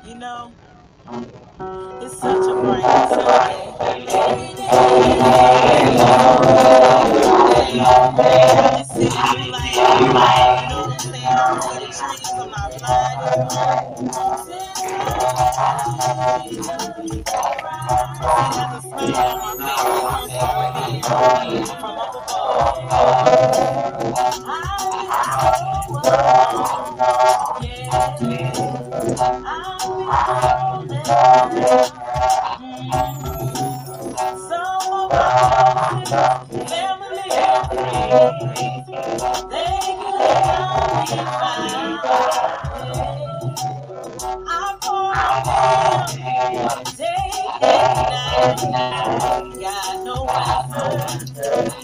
You know, it's such a bright and sunny day. Just sitting through life, you know what I'm saying? I don't see the trees, I'm not flying anymore. Sitting see, there's a smile on my face that comes from within, from up above. I've been so some of my closest family and friends, they couldn't help me find. I'm gonna them day and night. Got no answer.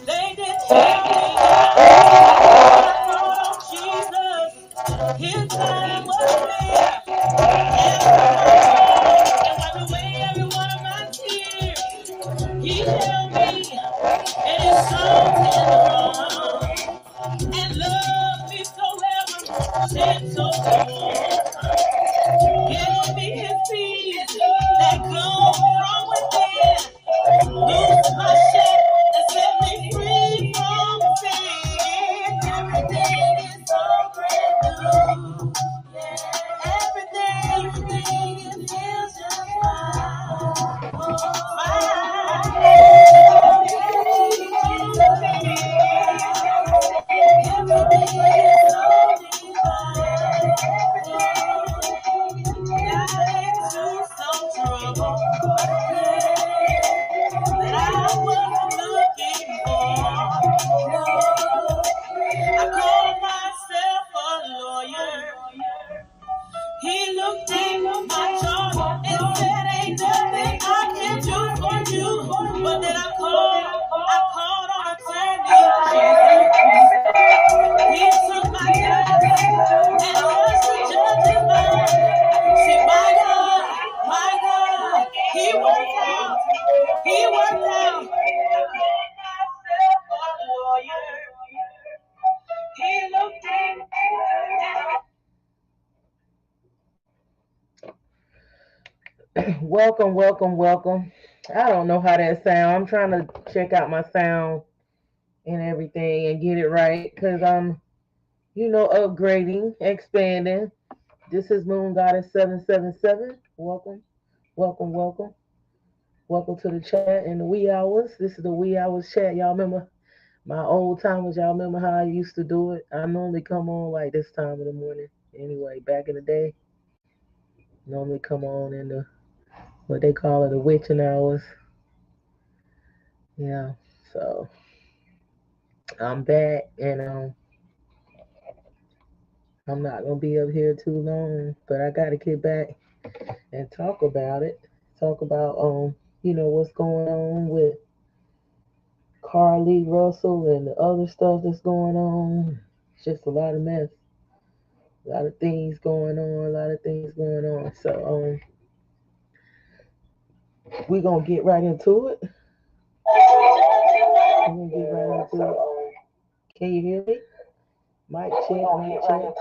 They didn't tell me when I called on Jesus. His time was near. And wiped away every one of my tears. He held me in his strong tender arms and loved me so ever, said so warm. Gave me his peace that comes from within. Loose my shack and set me free from sin. Everything is so brand new. Everything it feels just fine. He looked in my jar and said, ain't nothing I can do for you. But then I called on a turning Jesus. He took my case and was the judge's mind. See, my God, He worked out. He worked out. I called myself a lawyer. He looked in. Welcome. I don't know how that sound. I'm trying to check out my sound and everything and get it right because I'm, upgrading, expanding. This is Moon Goddess 777. Welcome. Welcome to the chat in the wee hours. This is the wee hours chat. Y'all remember my old timers? Y'all remember how I used to do it? I normally come on like this time of the morning. Anyway, back in the day, normally come on in the what they call it, the witching hours. Yeah, so I'm back, and I'm not gonna be up here too long, but I got to get back and talk about it. Talk about what's going on with Carly Russell and the other stuff that's going on. It's just a lot of mess, a lot of things going on, So we're gonna get right into it. Can you hear me? Mic check, mic check.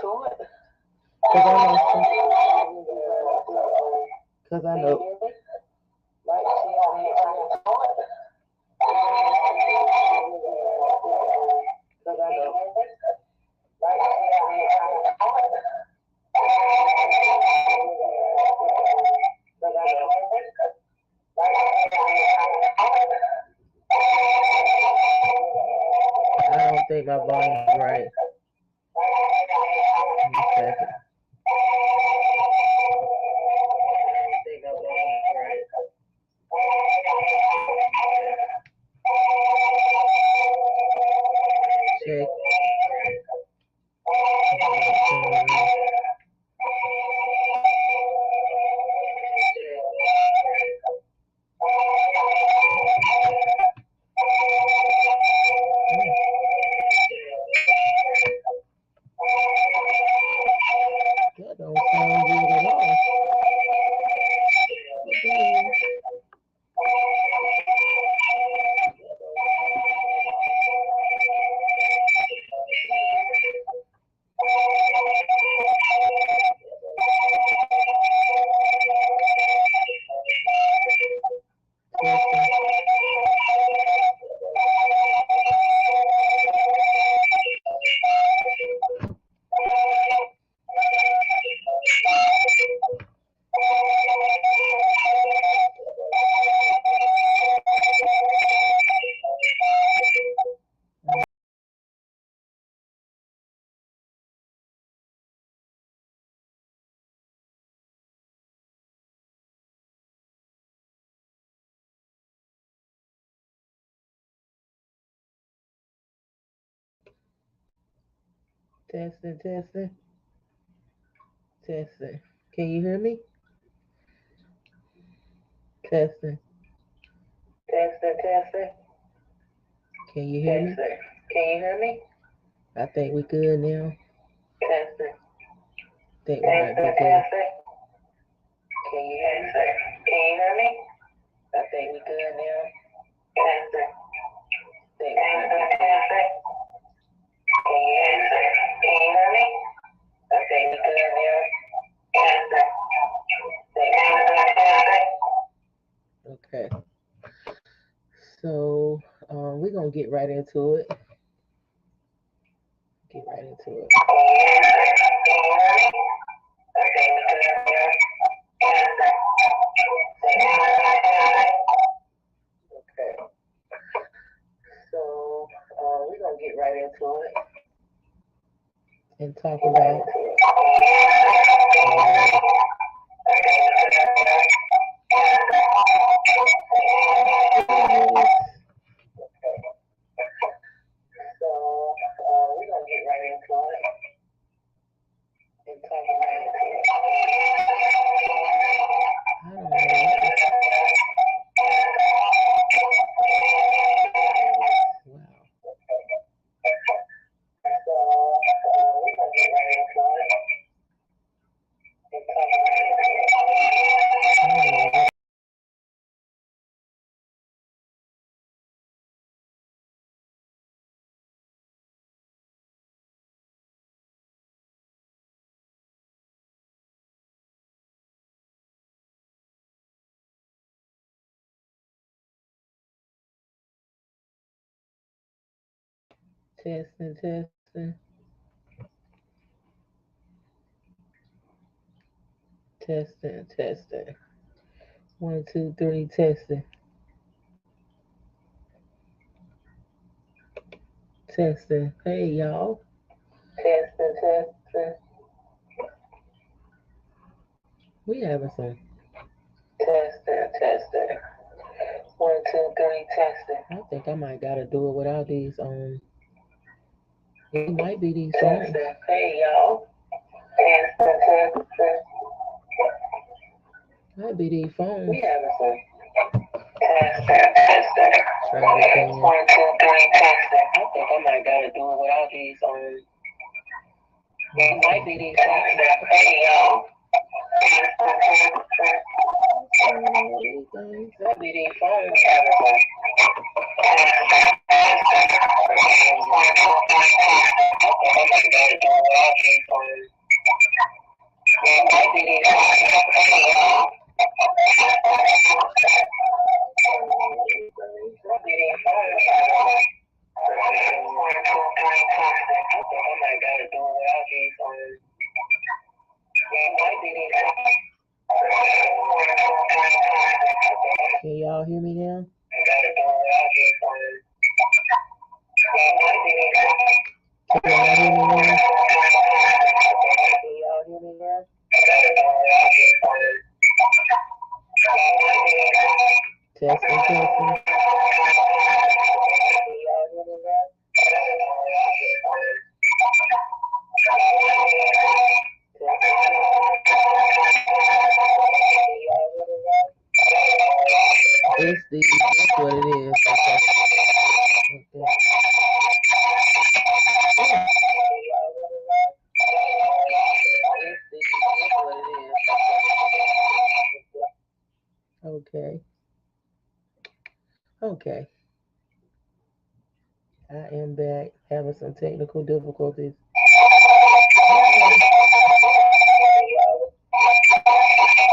Cause I know. I don't think my volume's right. Okay. Check. Testing, testing, testing. Can you hear me? Testing, Testing, testing, can you hear me? testing. Can you hear me? I think we good now. Testing, Think we might be testing, good. testing. Can you hear me? Can you hear me? I think we good now. Testing, think we might be good. Can you hear me? Can you hear me? I think we good now. Testing, think we might be good. Okay. So we're gonna get right into it. Get right into it. Okay. So we're gonna get right into it and talk about we're gonna get right into it and talk about I don't know. Wow. So we're gonna get right into it and talk about testing, testing, testing, testing. 1, 2, 3, testing, testing. Hey y'all. Testing, testing. We having some testing, testing. 1, 2, 3, testing. I think I might gotta do it without these it might be these phones. testing. Hey y'all. Testing, testing. Might be these phones. We having some testing, testing. Try it again. 1, 2, 3, testing. I think I might gotta do it without these it might be these phones. Hey y'all. Might be these phones having some Can y'all hear me now? Can y'all hear me now? Can y'all hear me now? Testing, testing. Can y'all hear me now? It's that's what it is. Okay. Okay. Okay. Okay. I am back having some technical difficulties.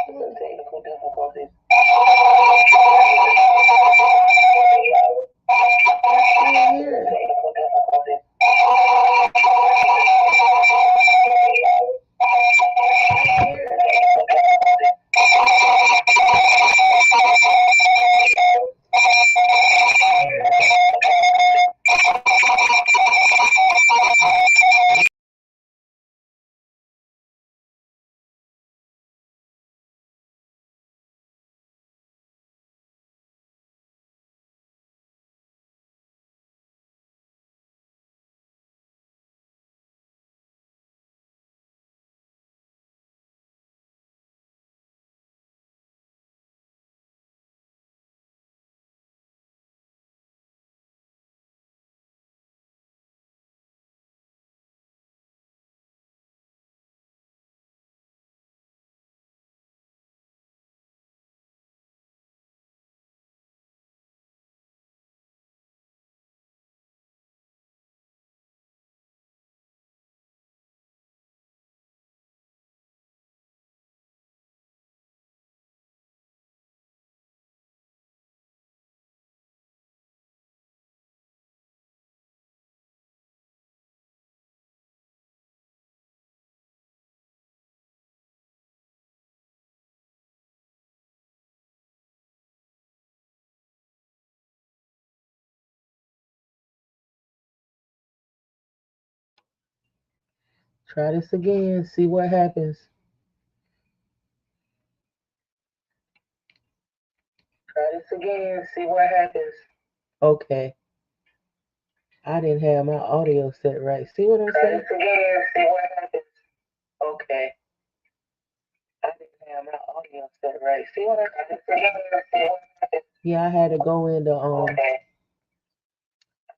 Some technical difficulties. Try this again. See what happens. Try this again. See what happens. Okay. I didn't have my audio set right. See what I'm Try saying? this again. See what happens. Okay. I didn't have my audio set right. See what I did again. See what happens. Yeah, I had to go into Okay.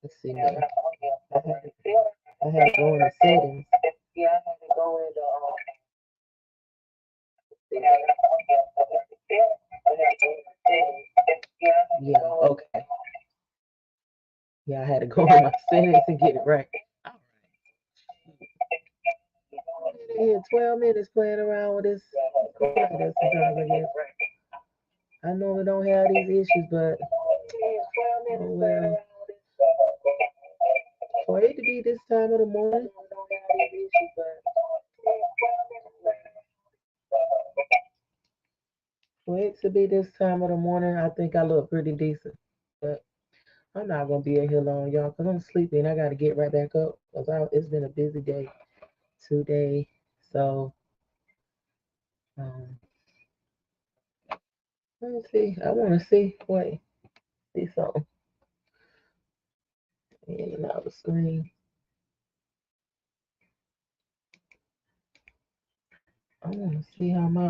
let's see I now. have my audio I set had right. to, See what I had to go into settings. Yeah, I had to go into see how my audio set right. Yeah, I had to go into settings. Yeah, I had to Yeah, go into okay. Yeah, I had to go in my settings and get it right. Yeah, 12 minutes playing around with this. Cool like that sometimes, I guess. I normally don't have these issues, but oh well. For it to be this time of the morning, for it to be this time of the morning, I think I look pretty decent. But I'm not gonna be in here long, y'all, because I'm sleepy and I gotta get right back up. Because it's been a busy day today. So um, let me see. I want to see. Wait, see something. In and out the screen. I want to see how my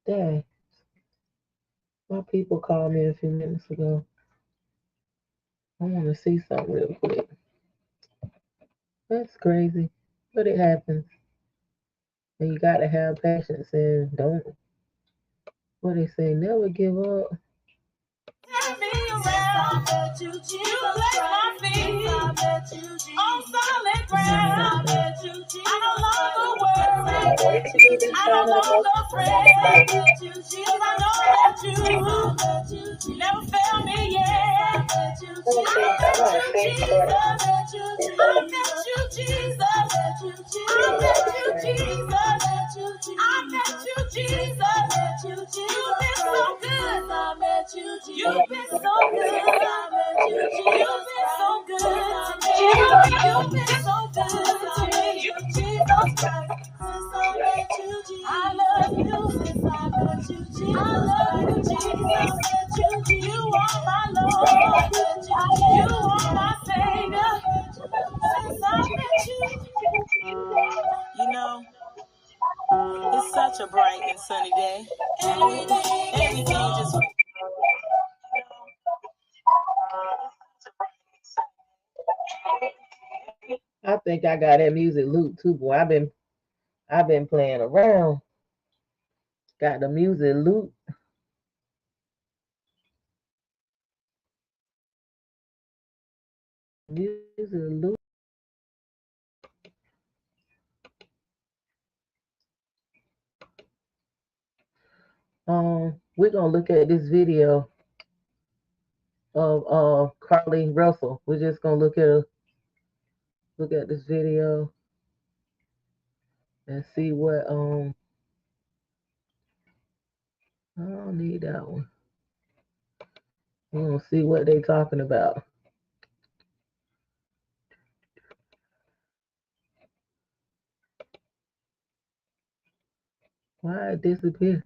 dang, my people called me a few minutes ago. I want to see something real quick. That's crazy, but it happens. And you got to have patience and don't. What they say, never give up. Turn me around. You place my feet on solid ground. I no longer worry. I no longer fret. 'Cause I know that you never failed me yet. I met you, Jesus. I met you, Jesus. I met you, Jesus. I met you, Jesus. You've been so good. I met you, Jesus. You've been so good. I met you, Jesus. You've been so good to me. You've been so good to me. Jesus Christ. Since I met you, Jesus. I love you. Since I met you, Jesus. I love you, Jesus. I met you, Jesus. You are my Lord. You are my Savior. Since I met you. You know, it's such a bright and sunny day. Everything just. I think I got that music loop too, boy. I've been playing around. Got the music loop. Music loop. We're gonna look at this video of Carly Russell. We're just gonna look at this video and see what I don't need that one. We're gonna see what they talking about. Why it disappear?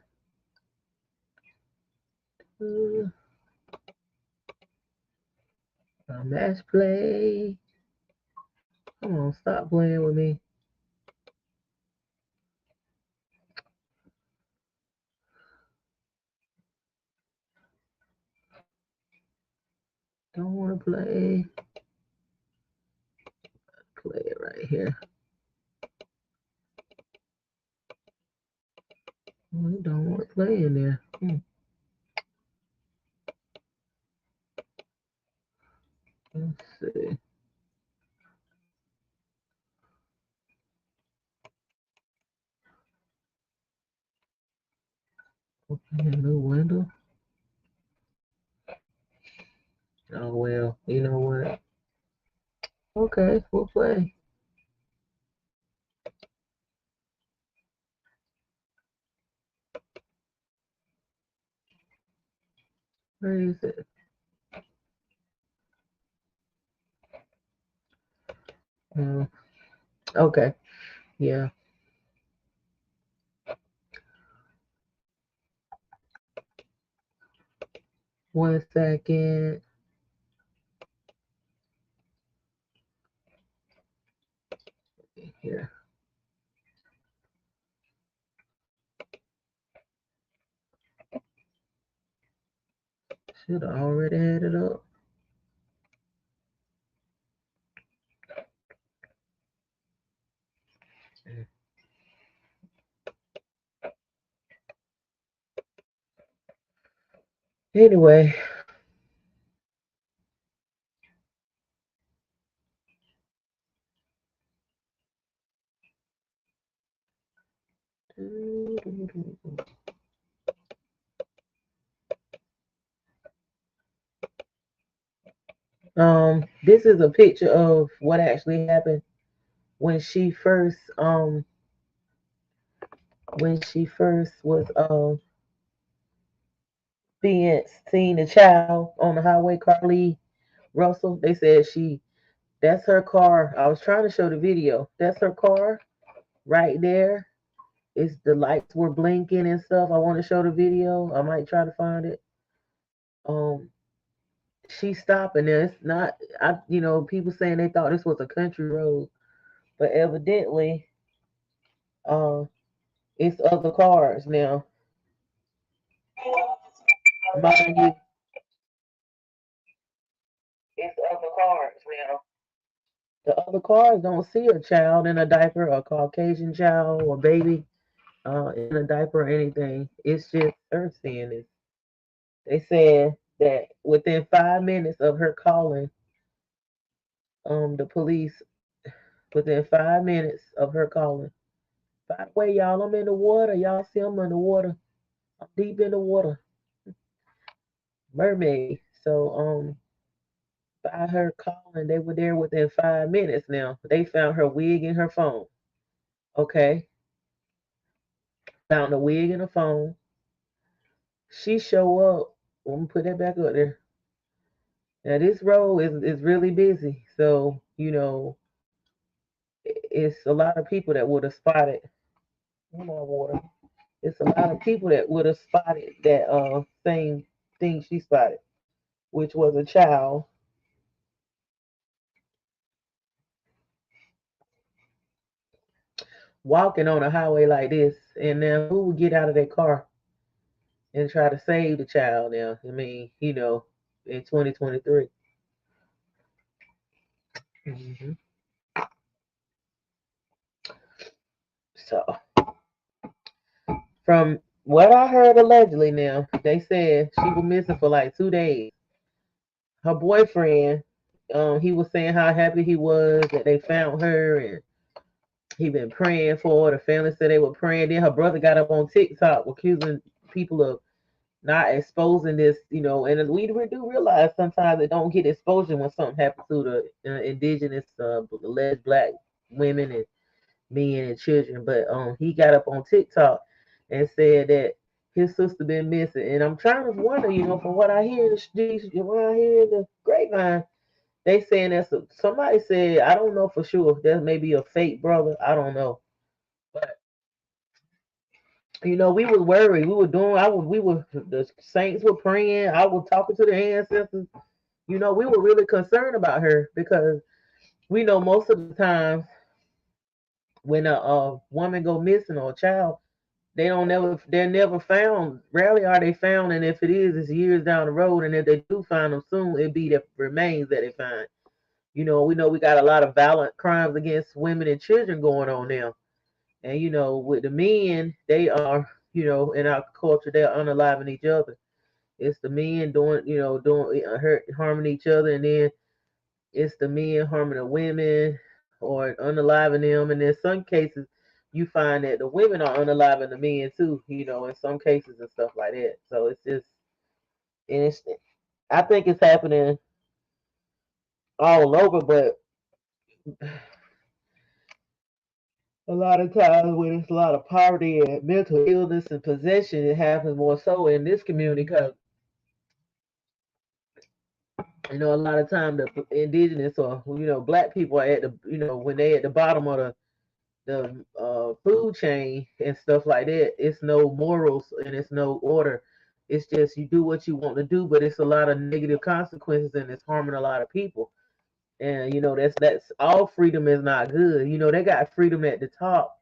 A match play. Come on, stop playing with me. Don't want to play. Play it right here. We don't want to play in there. Let's see. Open a new window. Oh well, you know what? Okay, we'll play. Where is it? Uh, Okay. Yeah. 1 second. Here. Should have already had it up. Anyway. This is a picture of what actually happened when she first was being seen a child on the highway. Carly Russell. They said that's her car. I was trying to show the video. That's her car right there. It's the lights were blinking and stuff. I want to show the video. I might try to find it. Um, she's stopping there. It's not. People saying they thought this was a country road, but evidently, uh, it's other cars now. Mind you, it's other cars now. The other cars don't see a child in a diaper, a Caucasian child or baby in a diaper or anything. It's just her seeing this. They said that within 5 minutes of her calling the police, within 5 minutes of her calling. By the way, y'all, I'm in the water. Y'all see I'm in the water. I'm deep in the water. Mermaid. So by her calling, they were there within 5 minutes now. They found her wig in her phone. Okay. Found the wig in her phone. She show up. Let me put that back up there. Now this road is really busy. So, it's a lot of people that would have spotted. Come on, water. It's a lot of people that would have spotted that same thing she spotted, which was a child walking on a highway like this. And now who would get out of their car and try to save the child now? I mean, in 2023. hmm So, from what I heard allegedly now, they said she was missing for like 2 days. Her boyfriend, he was saying how happy he was that they found her and he been praying for her. The family said they were praying. Then her brother got up on TikTok accusing people of not exposing this, and we do realize sometimes it don't get exposure when something happens to the indigenous, alleged black women and men and children. But he got up on TikTok and said that his sister been missing, and I'm trying to wonder, from what I hear, what I hear in the grapevine, they saying that somebody said, I don't know for sure, that may be a fake brother, I don't know, but we were worried. We were doing. We were. The saints were praying. I was talking to the ancestors. We were really concerned about her because we know most of the time when a woman go missing or a child, they're never found. Rarely are they found, and if it is, it's years down the road. And if they do find them soon, it be the remains that they find. We know we got a lot of violent crimes against women and children going on now. And with the men, they are, in our culture, they're unaliving each other. It's the men doing hurt, harming each other, and then it's the men harming the women or unaliving them. And in some cases, you find that the women are unaliving the men too. In some cases and stuff like that. So it's just, and I think it's happening all over, but a lot of times when it's a lot of poverty and mental illness and possession, it happens more so in this community because You know, a lot of time the indigenous or black people are at the when they at the bottom of the food chain and stuff like that. It's no morals and it's no order. It's just you do what you want to do, but it's a lot of negative consequences and it's harming a lot of people. And that's all freedom is not good. They got freedom at the top,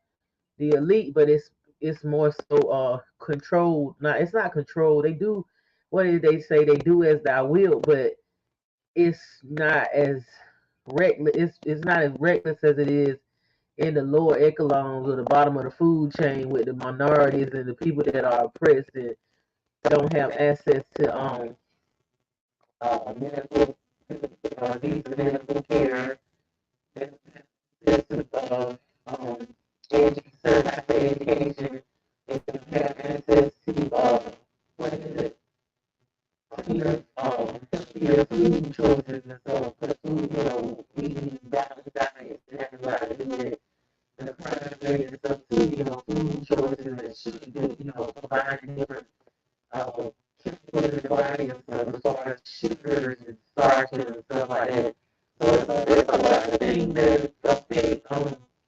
the elite, but it's more so controlled. Not it's not controlled. They do what did they say? They do as thou will, but it's not as reckless. It's not as reckless as it is in the lower echelons or the bottom of the food chain with the minorities and the people that are oppressed and don't have access to medical these medical care, this um certain type of education, they don't have access to what is it? Your food choices and so because food, eating balanced diets and has a lot to do with it. And the crime rate and stuff too, food choices and should providing different chemicals in the body and stuff as far as sugars and starches and stuff like that. So it's a lot of things that affect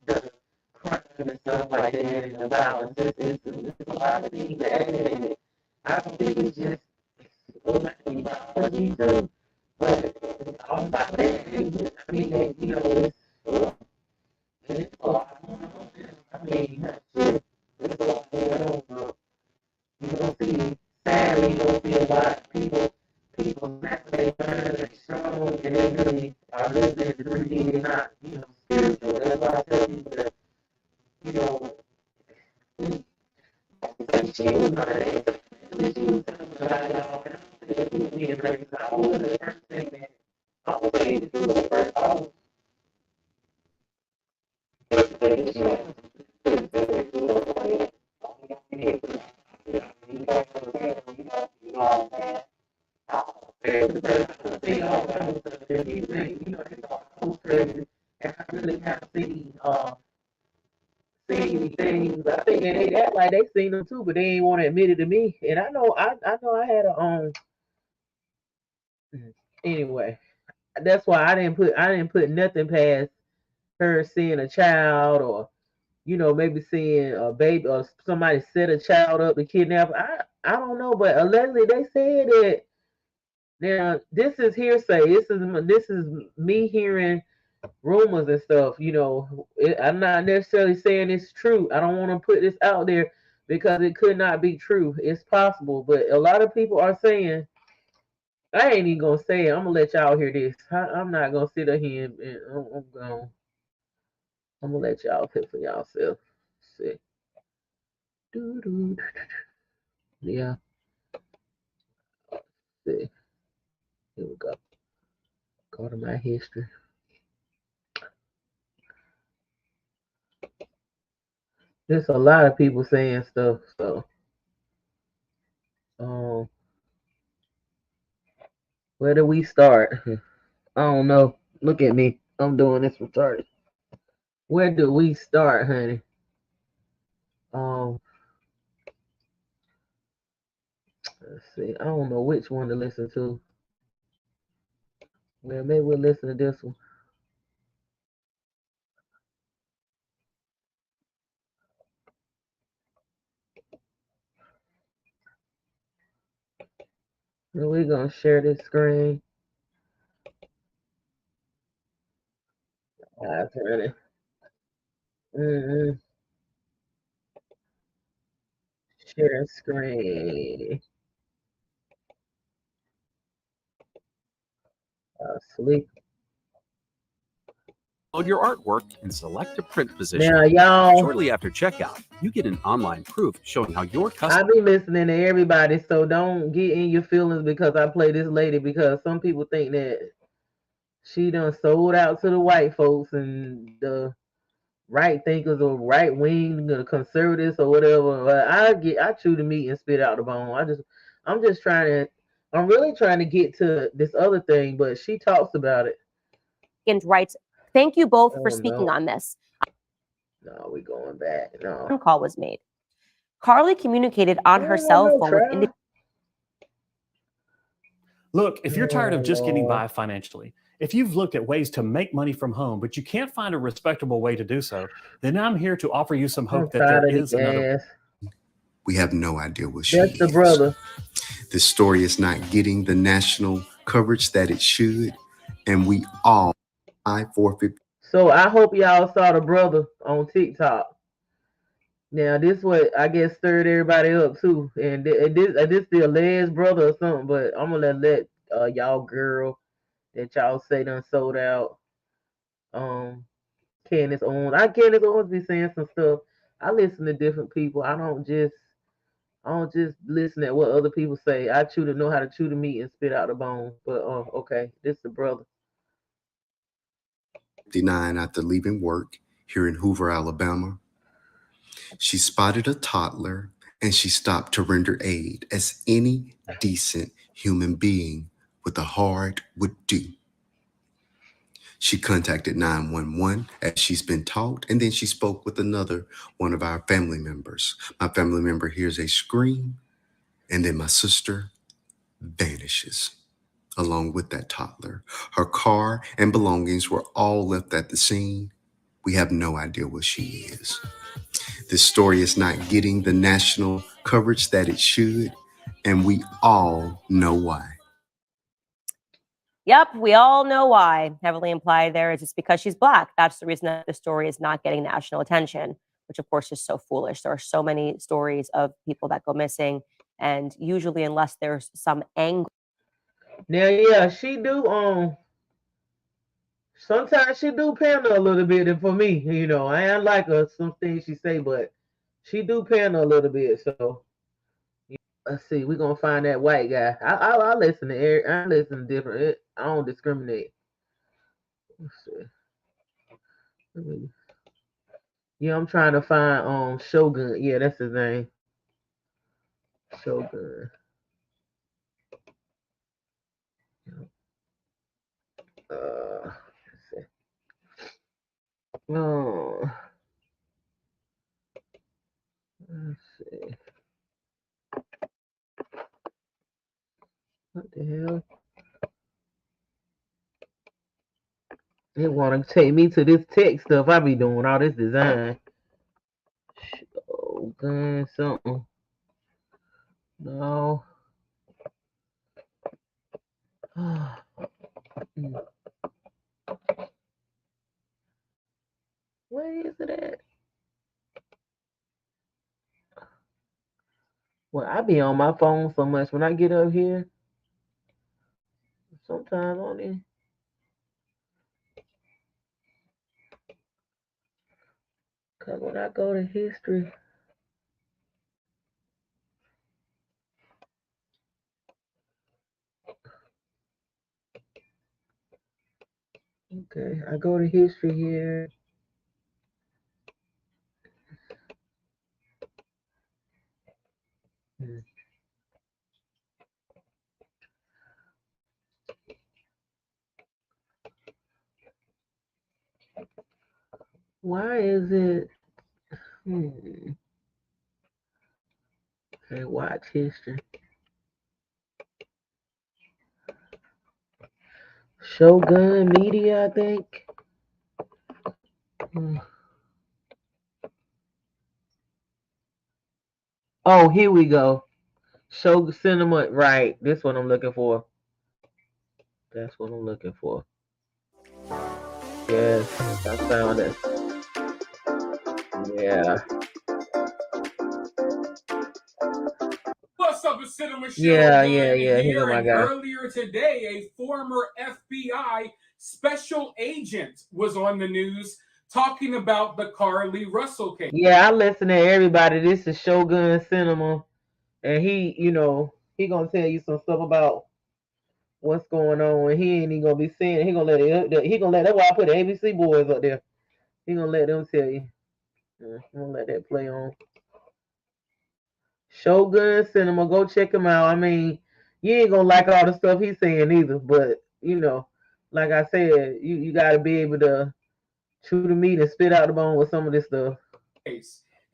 the crime and stuff like that and the violence. It's a lot of things that add in it. I don't think it's just biology too, but all about that. I mean, it's a lot going on. I mean, shit, there's a lot going on. So you don't see, sadly, you don't see a lot of people snap their mind and strong, and they really are living in 3D and not, spiritual. That's why I tell people that, you know, she was not an she was telling me about it all, and I'm saying, me and Grace, I was the first thing that I was saying to do the first, I was and I really have seen things. I think they act like they seen them too, but they ain't want to admit it to me. And I know I had a anyway. That's why I didn't put nothing past her seeing a child or maybe seeing a baby or somebody set a child up to kidnap. I don't know, but allegedly they said that. Now this is hearsay. This is me hearing rumors and stuff. I'm not necessarily saying it's true. I don't want to put this out there because it could not be true. It's possible, but a lot of people are saying. I ain't even gonna say it. I'm gonna let y'all hear this. I'm not gonna sit here and I'm gonna let y'all pick for yourself. See. Doo-doo. Yeah. See. Here we go. Go to my history. There's a lot of people saying stuff. So, um, where do we start? I don't know. Look at me. I'm doing this retarded. Where do we start, honey? Um, let's see. I don't know which one to listen to. Well, maybe we'll listen to this one. And we're gonna share this screen. That's honey. Mm-hmm. Share screen. Sleep. Load your artwork and select a print position. Now, y'all. Shortly after checkout, you get an online proof showing how your I be listening to everybody, so don't get in your feelings because I play this lady because some people think that she done sold out to the white folks and the right thinkers or right wing, the conservatives or whatever. But I chew the meat and spit out the bone. I'm really trying to get to this other thing, but she talks about it. And writes, thank you both for speaking on this. No, we going back. No. A phone call was made. Carly communicated on her cell phone with Look, if you're tired of just getting Lord. by financially, if you've looked at ways to make money from home, but you can't find a respectable way to do so, then I'm here to offer you some I'm hope that there tired of is the another. gas. We have no idea what she That's the is. brother. This story is not getting the national coverage that it should, and we all forfeit. So I hope y'all saw the brother on TikTok. Now this what I guess stirred everybody up too, and this the alleged brother or something. But I'm gonna let y'all girl that y'all say done sold out. Candace Owens be saying some stuff. I listen to different people. I don't just listen at what other people say. I know how to chew the meat and spit out the bones. But okay, this the brother. 59 after leaving work here in Hoover, Alabama. She spotted a toddler and she stopped to render aid as any decent human being with a heart would do. She contacted 911 as she's been taught, and then she spoke with another one of our family members. My family member hears a scream, and then my sister vanishes along with that toddler. Her car and belongings were all left at the scene. We have no idea what she is. This story is not getting the national coverage that it should, and we all know why. Yep, we all know why. Heavily implied there is it's because she's Black. That's the reason that the story is not getting national attention, which of course is so foolish. There are so many stories of people that go missing, and usually unless there's some angle. Now, yeah, she do. Sometimes she do pander a little bit, and for me, I ain't like her some things she say, but she do pander a little bit. So let's see, we're gonna find that white guy. I listen to I listen to different. I don't discriminate. Let's see. Yeah, I'm trying to find Shogun. Yeah, that's his name. Shogun. Let's see. Oh, let's see. What the hell? They want to take me to this tech stuff I be doing, all this design. Shogun something. No. Where is it at? Well, I be on my phone so much when I get up here. Sometimes on it. Cause when I go to history. Okay, I go to history here. Why is it? Okay, watch history. Shogun Media, I think. Oh, here we go. Shogun Cinema, right. This one I'm looking for. That's what I'm looking for. Yes, I found it. Yeah. What's up, it's Cinema Show. Yeah. Here go my guy. Earlier today, a former FBI special agent was on the news talking about the Carly Russell case. Yeah, I listen to everybody. This is Shogun Cinema, and he gonna tell you some stuff about what's going on, and he ain't even gonna be saying. He gonna let it. He gonna let. That's why I put the ABC boys up there. He gonna let them tell you. I'm gonna let that play on. Shogun Cinema, go check him out. I mean, you ain't gonna like all the stuff he's saying either, but like I said, you gotta be able to chew the meat and spit out the bone with some of this stuff.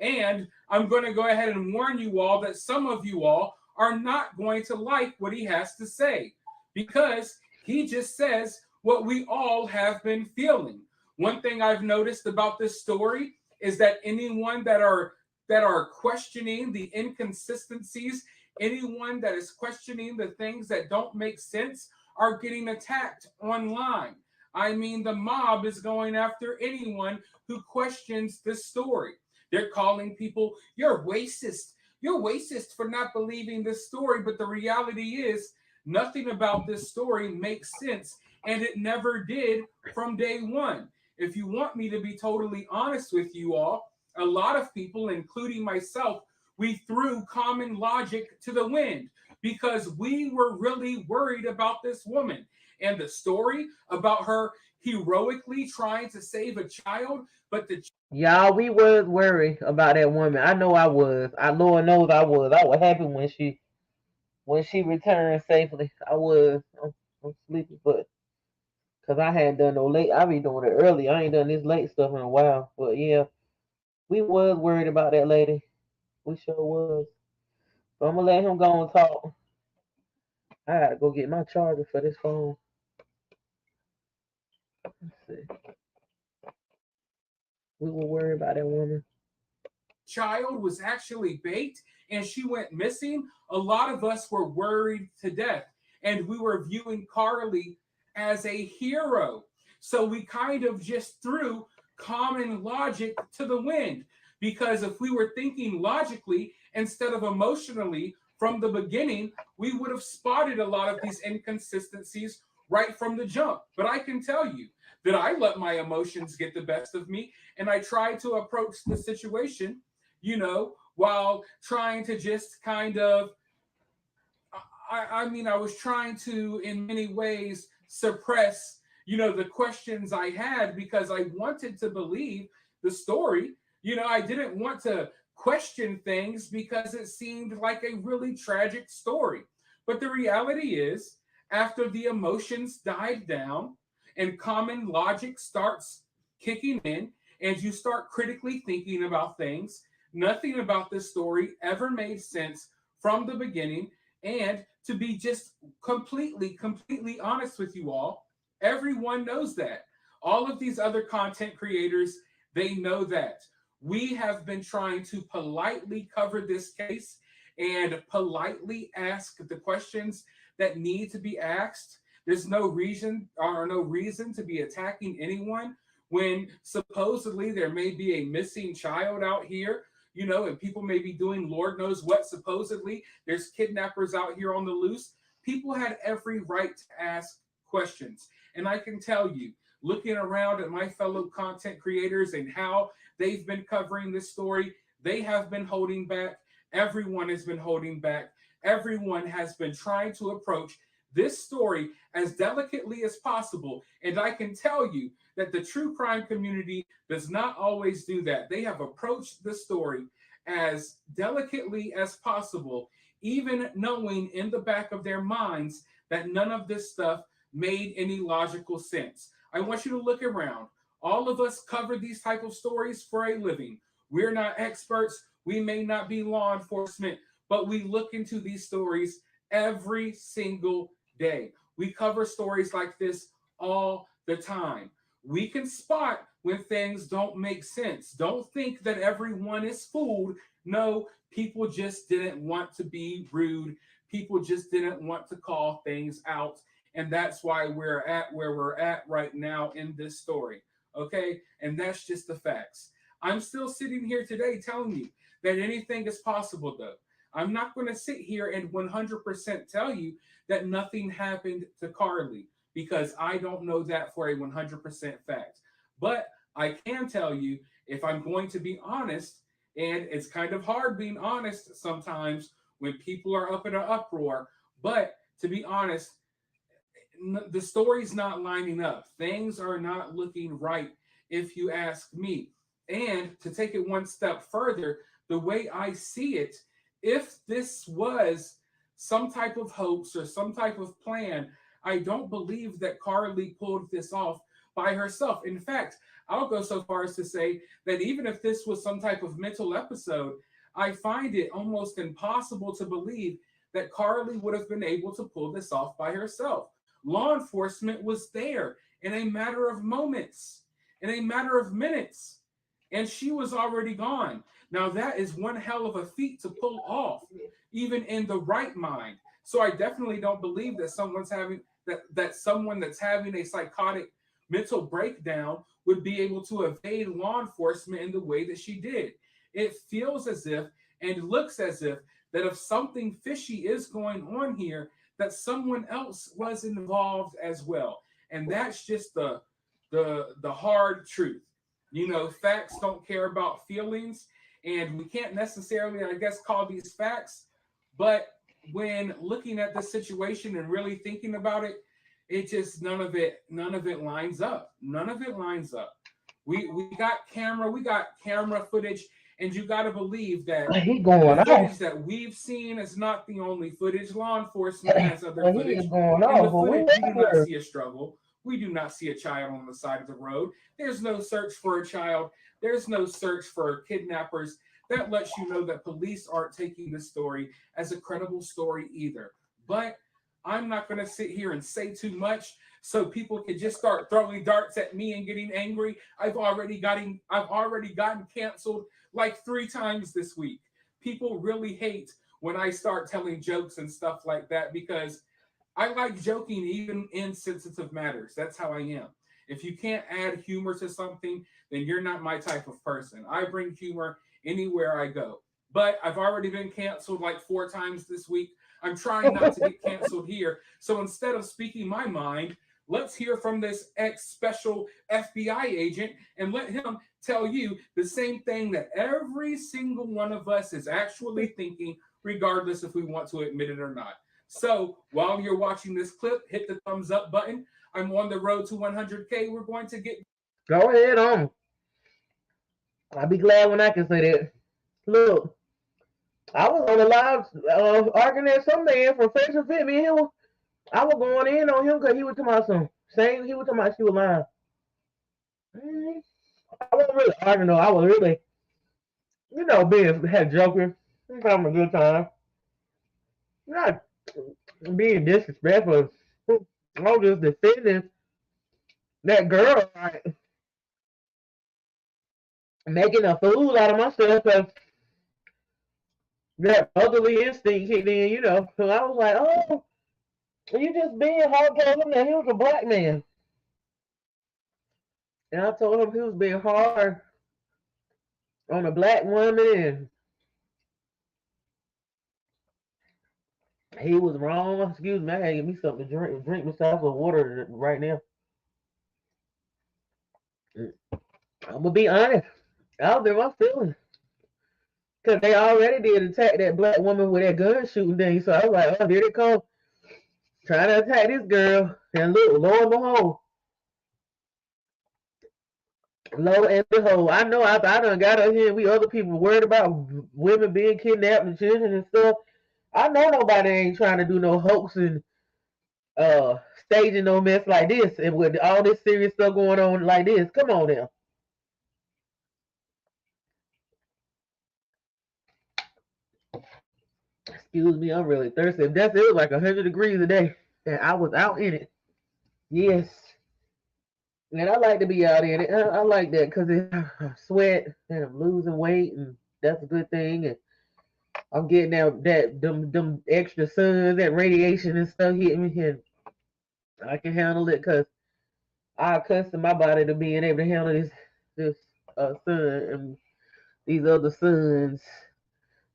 And I'm going to go ahead and warn you all that some of you all are not going to like what he has to say. because he just says what we all have been feeling. One thing I've noticed about this story is that anyone that are questioning the inconsistencies, anyone that is questioning the things that don't make sense are getting attacked online. I mean, the mob is going after anyone who questions this story. They're calling people, you're racist. You're racist for not believing this story. But the reality is, nothing about this story makes sense, and it never did from day one. If you want me to be totally honest with you all, a lot of people, including myself, we threw common logic to the wind because we were really worried about this woman and the story about her heroically trying to save a child. But Y'all, we was worried about that woman. I know I was. Lord knows I was. I was happy when she returned safely. I was. I'm sleepy, but because I hadn't done no late. I be doing it early. I ain't done this late stuff in a while. But yeah, we was worried about that lady. We sure was. So I'm gonna let him go and talk. I gotta go get my charger for this phone. Let's see. We were worried about that woman. child was actually baked and she went missing, a lot of us were worried to death. And we were viewing Carly as a hero. So we kind of just threw common logic to the wind. Because if we were thinking logically instead of emotionally from the beginning, we would have spotted a lot of these inconsistencies right from the jump. But I can tell you that I let my emotions get the best of me, and I tried to approach the situation, while trying to just kind of, I was trying to, in many ways, suppress, the questions I had because I wanted to believe the story. I didn't want to question things because it seemed like a really tragic story. But the reality is, after the emotions died down and common logic starts kicking in and you start critically thinking about things, nothing about this story ever made sense from the beginning. And to be just completely honest with you all, everyone knows that. All of these other content creators, they know that. We have been trying to politely cover this case and politely ask the questions that need to be asked. There's no reason to be attacking anyone when supposedly there may be a missing child out here, and people may be doing Lord knows what. Supposedly there's kidnappers out here on the loose. People had every right to ask questions. And I can tell you, looking around at my fellow content creators and how they've been covering this story, they have been holding back. Everyone has been holding back. Everyone has been trying to approach this story as delicately as possible. And I can tell you that the true crime community does not always do that. They have approached the story as delicately as possible, even knowing in the back of their minds that none of this stuff made any logical sense. I want you to look around. All of us cover these type of stories for a living. We're not experts. We may not be law enforcement, but we look into these stories every single day. We cover stories like this all the time. We can spot when things don't make sense. Don't think that everyone is fooled. No, people just didn't want to be rude. People just didn't want to call things out. And that's why we're at where we're at right now in this story. Okay? And that's just the facts. I'm still sitting here today telling you that anything is possible, though. I'm not going to sit here and 100% tell you that nothing happened to Carly, because I don't know that for a 100% fact. But I can tell you, if I'm going to be honest, and it's kind of hard being honest sometimes when people are up in an uproar, but to be honest, the story's not lining up. Things are not looking right, if you ask me. And to take it one step further, the way I see it, if this was some type of hoax or some type of plan, I don't believe that Carly pulled this off by herself. In fact, I'll go so far as to say that even if this was some type of mental episode, I find it almost impossible to believe that Carly would have been able to pull this off by herself. Law enforcement was there in a matter of moments, in a matter of minutes, and she was already gone. Now, that is one hell of a feat to pull off, even in the right mind. So I definitely don't believe that someone that's having a psychotic mental breakdown would be able to evade law enforcement in the way that she did. It feels as if and looks as if that if something fishy is going on here, that someone else was involved as well. And that's just the hard truth. You know, facts don't care about feelings, and we can't necessarily, I guess, call these facts. But when looking at the situation and really thinking about it, it just none of it lines up. None of it lines up. We got camera footage, and you got to believe that He the going footage off. that we've seen is not the only footage. Law enforcement has other He footage. is going In the off. But we footage, we do not here. see a struggle. We do not see a child on the side of the road. There's no search for a child. There's no search for kidnappers. That lets you know that police aren't taking this story as a credible story either. But I'm not going to sit here and say too much so people can just start throwing darts at me and getting angry. I've already gotten canceled like 3 times this week. People really hate when I start telling jokes and stuff like that because I like joking even in sensitive matters. That's how I am. If you can't add humor to something, then you're not my type of person. I bring humor anywhere I go. But I've already been canceled like 4 times this week. I'm trying not to get canceled here. So instead of speaking my mind, let's hear from this ex-special FBI agent and let him tell you the same thing that every single one of us is actually thinking, regardless if we want to admit it or not. So while you're watching this clip, hit the thumbs up button. I'm on the road to 100K. We're going to get... Go ahead on. I'll be glad when I can say that. Look, I was on the live arguing at some man from Face and Fit. Me and him, I was going in on him because he was talking about some saying he was talking about she was lying. I wasn't really arguing though. I was really, had joking, having a good time. Not being disrespectful. I was just defending that girl, like, making a fool out of myself because that motherly instinct kicked in, So I was like, oh, you just being hard told him that he was a black man. And I told him he was being hard on a black woman and he was wrong. Excuse me, I gotta get me something to drink myself some water right now. I'm gonna be honest. I was in my feelings. Because they already did attack that black woman with that gun shooting thing. So I was like, oh, here they come. Trying to attack this girl. And look, lo and behold. I know I done got up here and we other people worried about women being kidnapped and children and stuff. I know nobody ain't trying to do no hoax and staging no mess like this. And with all this serious stuff going on like this. Come on now. Excuse me, I'm really thirsty. It was like 100 degrees a day. And I was out in it. Yes. And I like to be out in it. I like that because I sweat and I'm losing weight, and that's a good thing. And I'm getting them extra sun, that radiation and stuff hitting me, and I can handle it because I accustomed my body to being able to handle this sun and these other suns.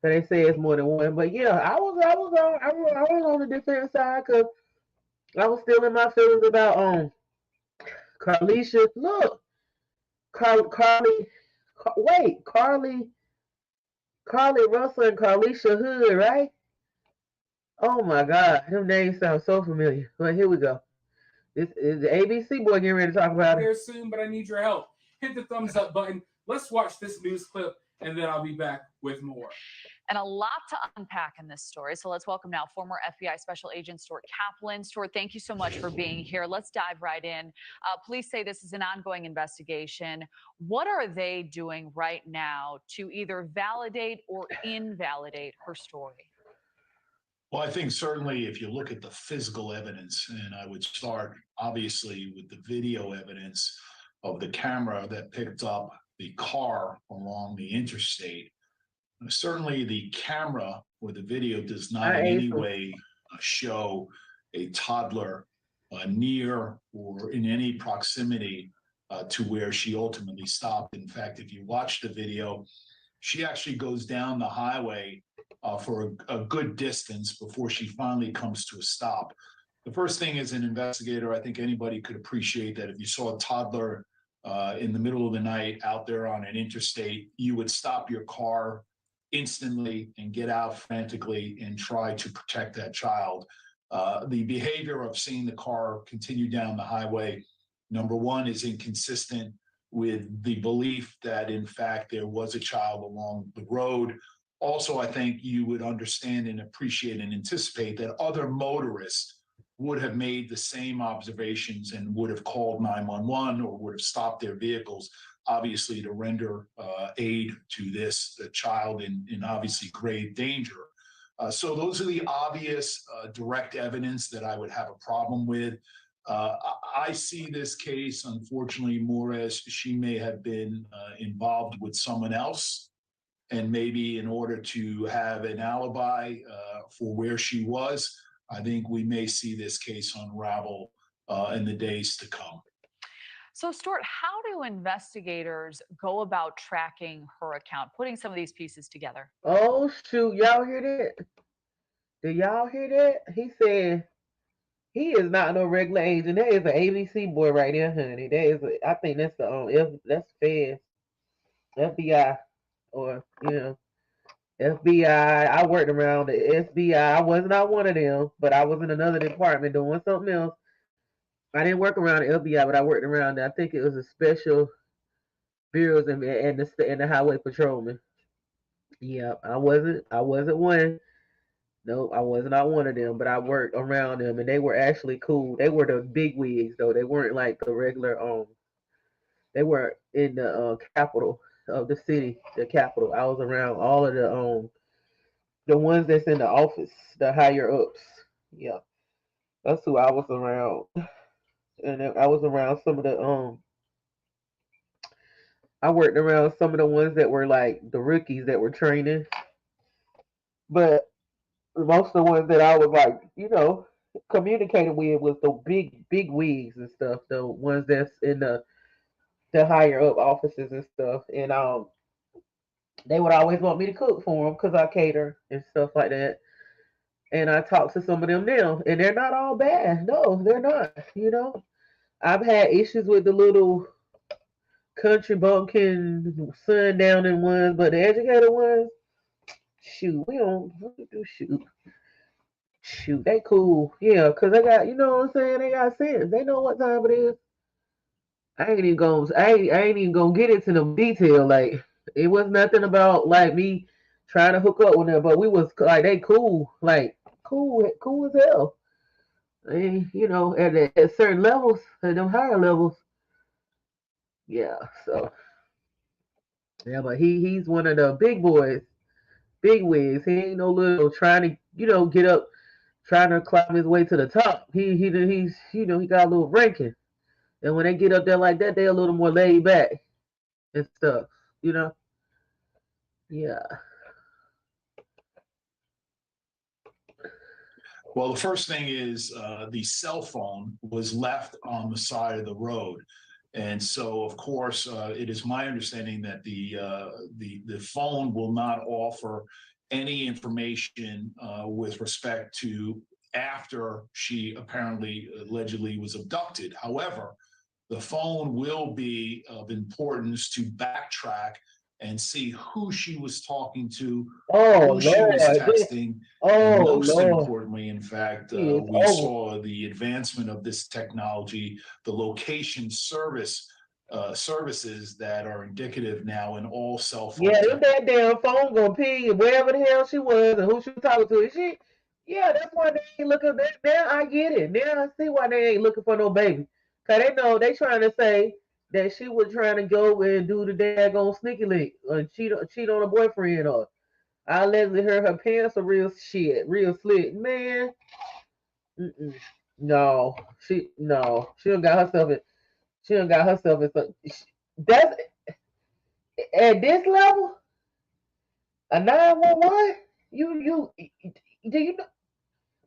So they say it's more than one, but yeah, I was on the defense side because I was still in my feelings about Carlisha. Look, Carly Russell and Carlisha Hood, right? Oh my God, them names sound so familiar. But here we go. This is the ABC boy getting ready to talk about it. Here soon, but I need your help. Hit the thumbs up button. Let's watch this news clip, and then I'll be back with more. And a lot to unpack in this story. So let's welcome now former FBI Special Agent Stuart Kaplan. Stuart, thank you so much for being here. Let's dive right in. Police say this is an ongoing investigation. What are they doing right now to either validate or invalidate her story? Well, I think certainly if you look at the physical evidence, and I would start obviously with the video evidence of the camera that picked up the car along the interstate. Certainly the camera or the video does not in any way show a toddler near or in any proximity to where she ultimately stopped. In fact, if you watch the video, she actually goes down the highway for a good distance before she finally comes to a stop. The first thing as an investigator, I think anybody could appreciate that if you saw a toddler in the middle of the night out there on an interstate, you would stop your car instantly and get out frantically and try to protect that child. The behavior of seeing the car continue down the highway, number one, is inconsistent with the belief that in fact there was a child along the road. Also, I think you would understand and appreciate and anticipate that other motorists would have made the same observations and would have called 911 or would have stopped their vehicles, obviously to render aid to this child in obviously grave danger. So those are the obvious direct evidence that I would have a problem with. I see this case, unfortunately, more as she may have been involved with someone else, and maybe in order to have an alibi for where she was. I think we may see this case unravel in the days to come. So, Stuart, how do investigators go about tracking her account, putting some of these pieces together? Oh shoot, y'all hear that? Did y'all hear that? He said he is not no regular agent. That is an ABC boy right there, honey. That is, I think that's the that's Feds, FBI, or FBI. I worked around the FBI. I was not one of them, but I was in another department doing something else. I didn't work around the FBI, but I worked around. I think it was a special bureaus and the highway patrolman. Yeah, I wasn't. I wasn't one. No, I was not one of them, but I worked around them, and they were actually cool. They were the big wigs, though. They weren't like the regular. They were in the capital of the city, the capital. I was around all of the ones that's in the office, the higher ups. Yeah, that's who I was around, and I was around some of the I worked around some of the ones that were like the rookies that were training, but most of the ones that I was like, communicating with was the big wigs and stuff, the ones that's in the higher up offices and stuff, and they would always want me to cook for them because I cater and stuff like that. And I talk to some of them now, and they're not all bad. No, they're not. I've had issues with the little country bumpkin sundowning ones, but the educated ones, shoot, we do shoot, they cool. Yeah, because they got, you know what I'm saying? They got sense. They know what time it is. I ain't even gonna get into the detail. Like, it was nothing about like me trying to hook up with them, but we was like, they cool. Like, cool as hell. And, at certain levels, at them higher levels. Yeah, so yeah, but he's one of the big boys, big wigs. He ain't no little trying to, get up, trying to climb his way to the top. He's he got a little ranking. And when they get up there like that, they're a little more laid back and stuff, you know? Yeah. Well, the first thing is the cell phone was left on the side of the road. And so, of course, it is my understanding that the phone will not offer any information with respect to after she apparently allegedly was abducted. However, the phone will be of importance to backtrack and see who she was talking to, who she was texting, and most importantly, in fact, we saw the advancement of this technology, the location services that are indicative now in all cell phones. Yeah, if that damn phone gonna ping wherever the hell she was and who she was talking to. Yeah, that's why they ain't looking. Now I get it. Now I see why they ain't looking for no baby. Cause they know they trying to say that she was trying to go and do the daggone sneaky link or cheat on a boyfriend or I allegedly heard her pants are real shit, real slick. Man, mm-mm. No, she don't got herself in. She don't got herself in. That's at this level. A 911. You do you know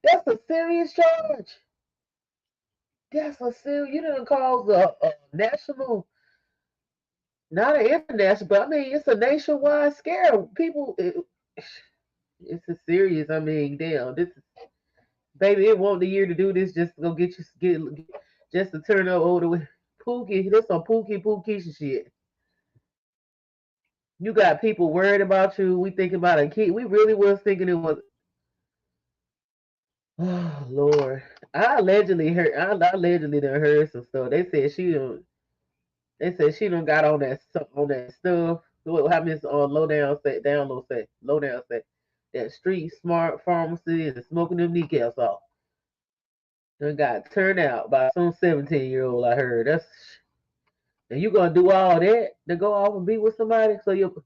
that's a serious charge. That's a serious. You didn't cause a national, not an international, but I mean it's a nationwide scare. People, it's a serious. I mean, damn, this is baby. It won't the year to do this just to go get just to turn up older with Pookie. This some Pookie shit. You got people worried about you. We thinking about a kid. We really was thinking it was. Oh Lord, I allegedly done heard some stuff. They said she don't. They said she done got on that stuff. What happens on low down set, low down set. That street smart pharmacy and smoking them kneecaps off. Done got turned out by some 17-year-old. I heard that's. And you gonna do all that to go off and be with somebody? So you.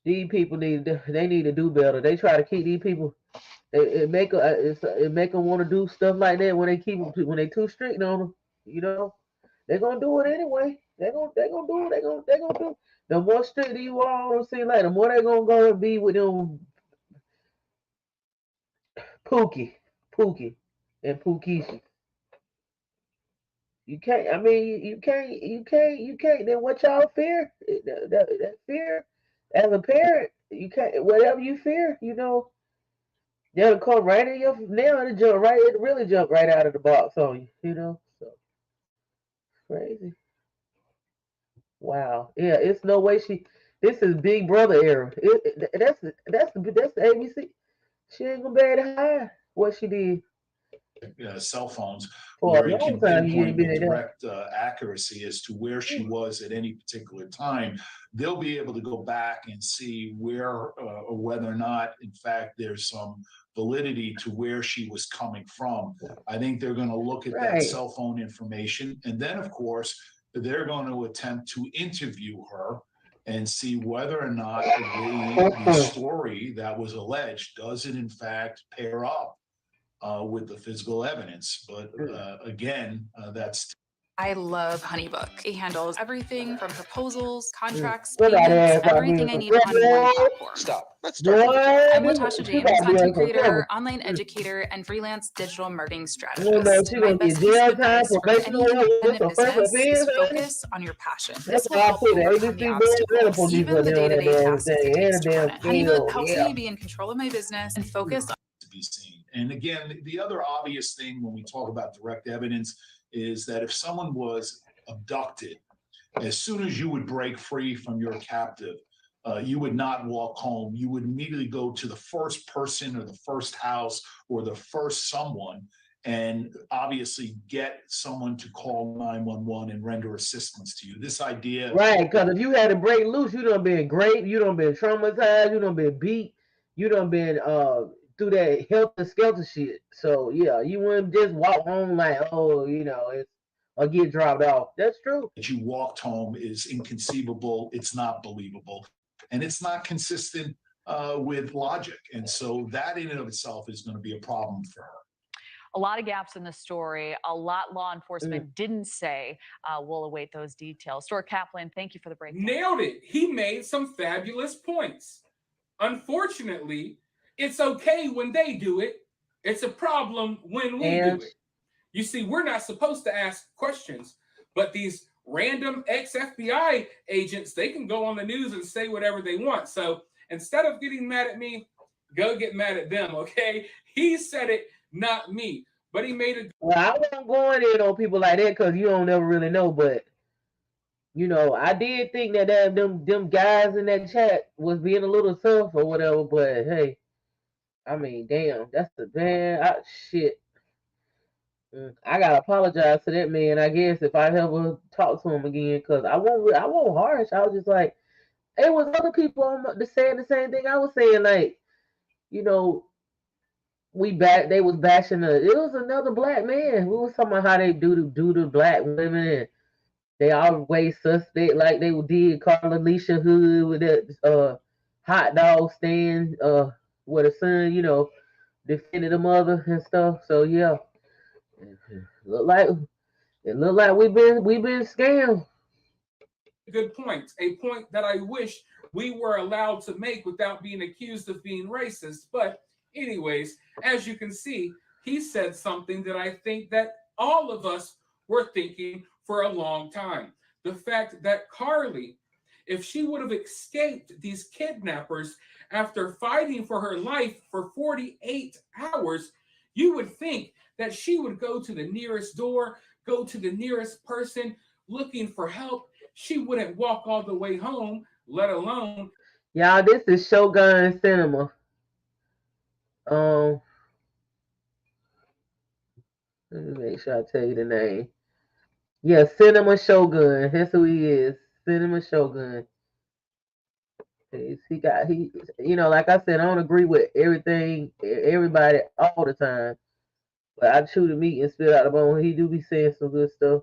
These people need to do better. They try to keep these people. It make them want to do stuff like that when they too strict on them. You know, they're gonna do it anyway. They gonna do it. They gonna do. The more strict you are on them, seem like the more they gonna go and be with them Pookie, and Pookishi. You can't. I mean, you can't. Then what y'all fear? That fear, as a parent, you can't. Whatever you fear, they'll come right in your nail and jump right. It really jump right out of the box on you. So crazy. Wow. Yeah, it's no way she. This is Big Brother era. That's the ABC. She ain't gonna be able to hide what she did. Cell phones For where a it long can time, you pinpoint ain't with been able to. direct accuracy as to where she was at any particular time. They'll be able to go back and see where or whether or not, in fact, there's some validity to where she was coming from. I think they're going to look at that Right. cell phone information. And then, of course, they're going to attempt to interview her and see whether or not the story that was alleged does it, in fact, pair up with the physical evidence. But again, that's. I love HoneyBook. It handles everything from proposals, contracts, Look at payments, that, everything I need on one platform. Stop. Let's start from the top. I'm Latasha James, content creator, online educator, and freelance digital marketing strategist. My best piece of advice for any independent business is focus on your passion. This will help overcome the obstacles, even the day-to-day tasks it takes to run it. HoneyBook helps me be in control of my business and focus on To be seen. And again, the other obvious thing when we talk about direct evidence is that if someone was abducted, as soon as you would break free from your captive, you would not walk home. You would immediately go to the first person or the first house or the first someone and obviously get someone to call 911 and render assistance to you. This idea. Right, because if you had to break loose, you done been raped, you done been traumatized, you done been beat, you done been through that helter skelter shit. So yeah, you wouldn't just walk home like, oh, it's or get dropped off. That's true. That you walked home is inconceivable. It's not believable, and it's not consistent with logic. And so that in and of itself is going to be a problem for her. A lot of gaps in the story, a lot law enforcement didn't say. We'll await those details. Stuart Kaplan, thank you for the breakdown. Nailed it. He made some fabulous points. Unfortunately, it's okay when they do it. It's a problem when we do it. You see, we're not supposed to ask questions, but these random ex-FBI agents, they can go on the news and say whatever they want. So instead of getting mad at me, go get mad at them, okay? He said it, not me. But he made it. Well, I wasn't going in on people like that because you don't never really know. But I did think that them guys in that chat was being a little tough or whatever. But hey, I mean, damn, that's the bad shit. I gotta apologize to that man. I guess if I ever talk to him again, because I won't harsh. I was just like, it was other people saying the same thing I was saying. Like, they was bashing it was another black man. We was talking about how they do to black women, They always suspect like they did Carla Alicia Hood with that hot dog stand where the son, defended the mother and stuff. So yeah, look like it look like we've been scammed. Good point. A point that I wish we were allowed to make without being accused of being racist. But anyways, as you can see, he said something that I think that all of us were thinking for a long time. The fact that Carly, if she would have escaped these kidnappers after fighting for her life for 48 hours, you would think that she would go to the nearest door, go to the nearest person looking for help. She wouldn't walk all the way home, let alone. Y'all, this is Shogun Cinema. Let me make sure I tell you the name. Yeah, Cinema Shogun. That's who he is. Cinema Shogun. Like I said, I don't agree with everybody all the time. But I chew the meat and spit out the bone. He do be saying some good stuff.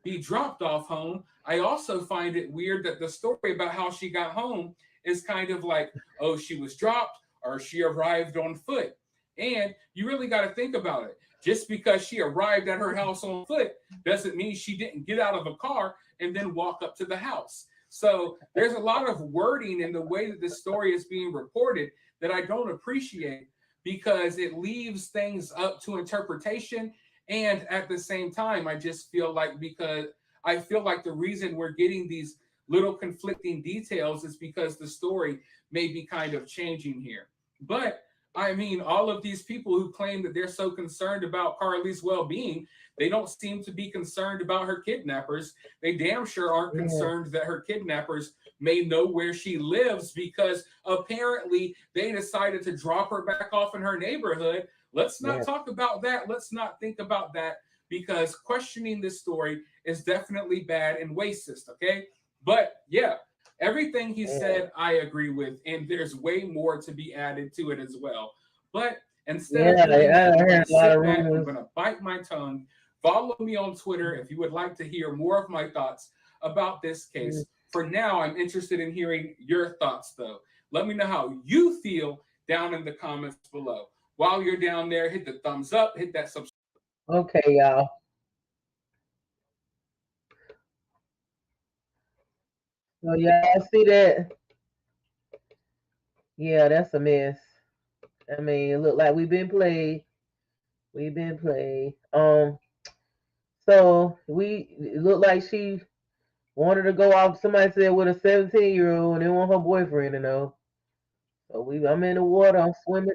Be dropped off home. I also find it weird that the story about how she got home is kind of like, oh, she was dropped or she arrived on foot. And you really got to think about it. Just because she arrived at her house on foot doesn't mean she didn't get out of a car and then walk up to the house. So there's a lot of wording in the way that this story is being reported that I don't appreciate, because it leaves things up to interpretation. And at the same time, I just feel like, because I feel like the reason we're getting these little conflicting details is because the story may be kind of changing here. But I mean, all of these people who claim that they're so concerned about Carly's well-being, they don't seem to be concerned about her kidnappers. They damn sure aren't concerned that her kidnappers may know where she lives, because apparently they decided to drop her back off in her neighborhood. Let's not talk about that. Let's not think about that, because questioning this story is definitely bad and racist, okay? But yeah, everything he said, I agree with, and there's way more to be added to it as well. But instead of doing that, I'm going to sit back, I'm going to bite my tongue. Follow me on Twitter if you would like to hear more of my thoughts about this case. For now, I'm interested in hearing your thoughts, though. Let me know how you feel down in the comments below. While you're down there, hit the thumbs up, hit that subscribe. Okay, y'all. So y'all see that? Yeah, that's a mess. I mean, it looked like we've been played. We've been played. So it looked like she wanted to go off. Somebody said with a 17-year-old, and they want her boyfriend to know. So I'm in the water. I'm swimming.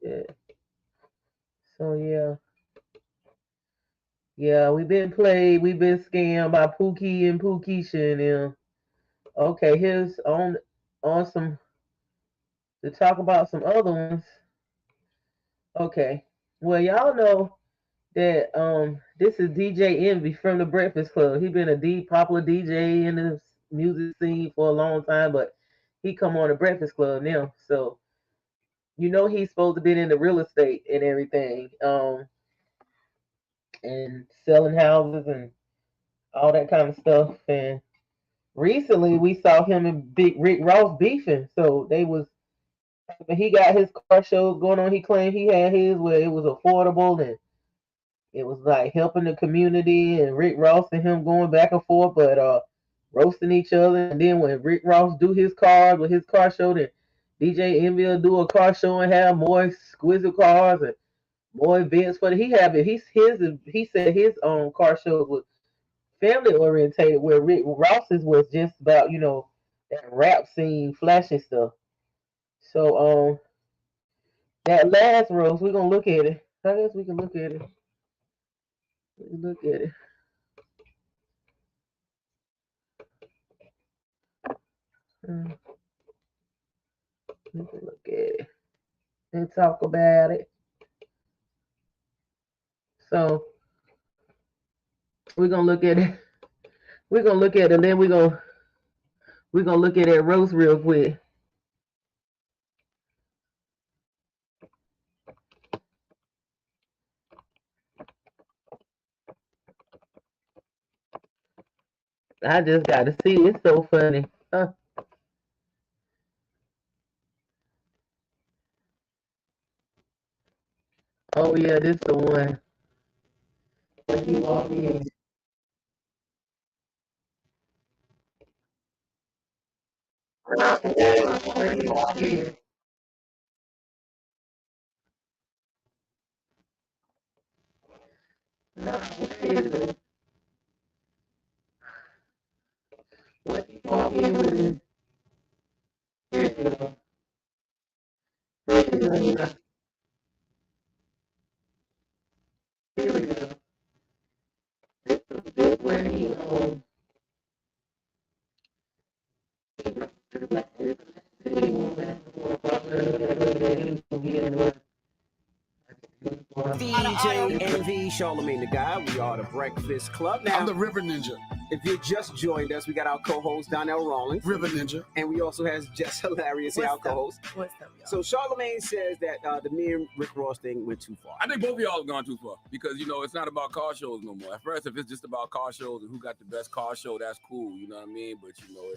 Shit. So yeah, we've been played. We've been scammed by Pookie and Pookisha and them. Okay, here's on some to talk about some other ones. Okay, well y'all know that this is DJ Envy from the Breakfast Club. He been a popular DJ in the music scene for a long time, but he come on the Breakfast Club now. So he's supposed to be in the real estate and everything, and selling houses and all that kind of stuff. And recently we saw him and Big Rick Ross beefing. So he got his car shows going on. He claimed he had his where it was affordable and it was like helping the community, and Rick Ross and him going back and forth, but roasting each other. And then when Rick Ross do his cars with his car show, then DJ Envy will do a car show and have more exquisite cars and more events for he have it. He said his own car shows was family orientated, where Rick Ross's was just about that rap scene, flashy stuff. So that last rose, we're gonna look at it. I guess we can look at it. Look at it. We can look at it and talk about it. So we're gonna look at it. We're gonna look at it, and then we're gonna look at that roast real quick. I just got to see. It's so funny. Oh yeah, this the one. When he walk in. When he walk in. No, when he walk in with his. Here you go. Here you go. Here we go. This when he DJ NV, CharlemagneDAgod. We are the Breakfast Club. Now, I'm the River Ninja. If you just joined us, we got our co-host Donnell Rawlings, River Ninja, and we also has Jess Hilarious, our co-host. What's up, y'all? So Charlemagne says that the me and Rick Ross thing went too far. I think both of y'all have gone too far because it's not about car shows no more. At first, if it's just about car shows and who got the best car show, that's cool. You know what I mean?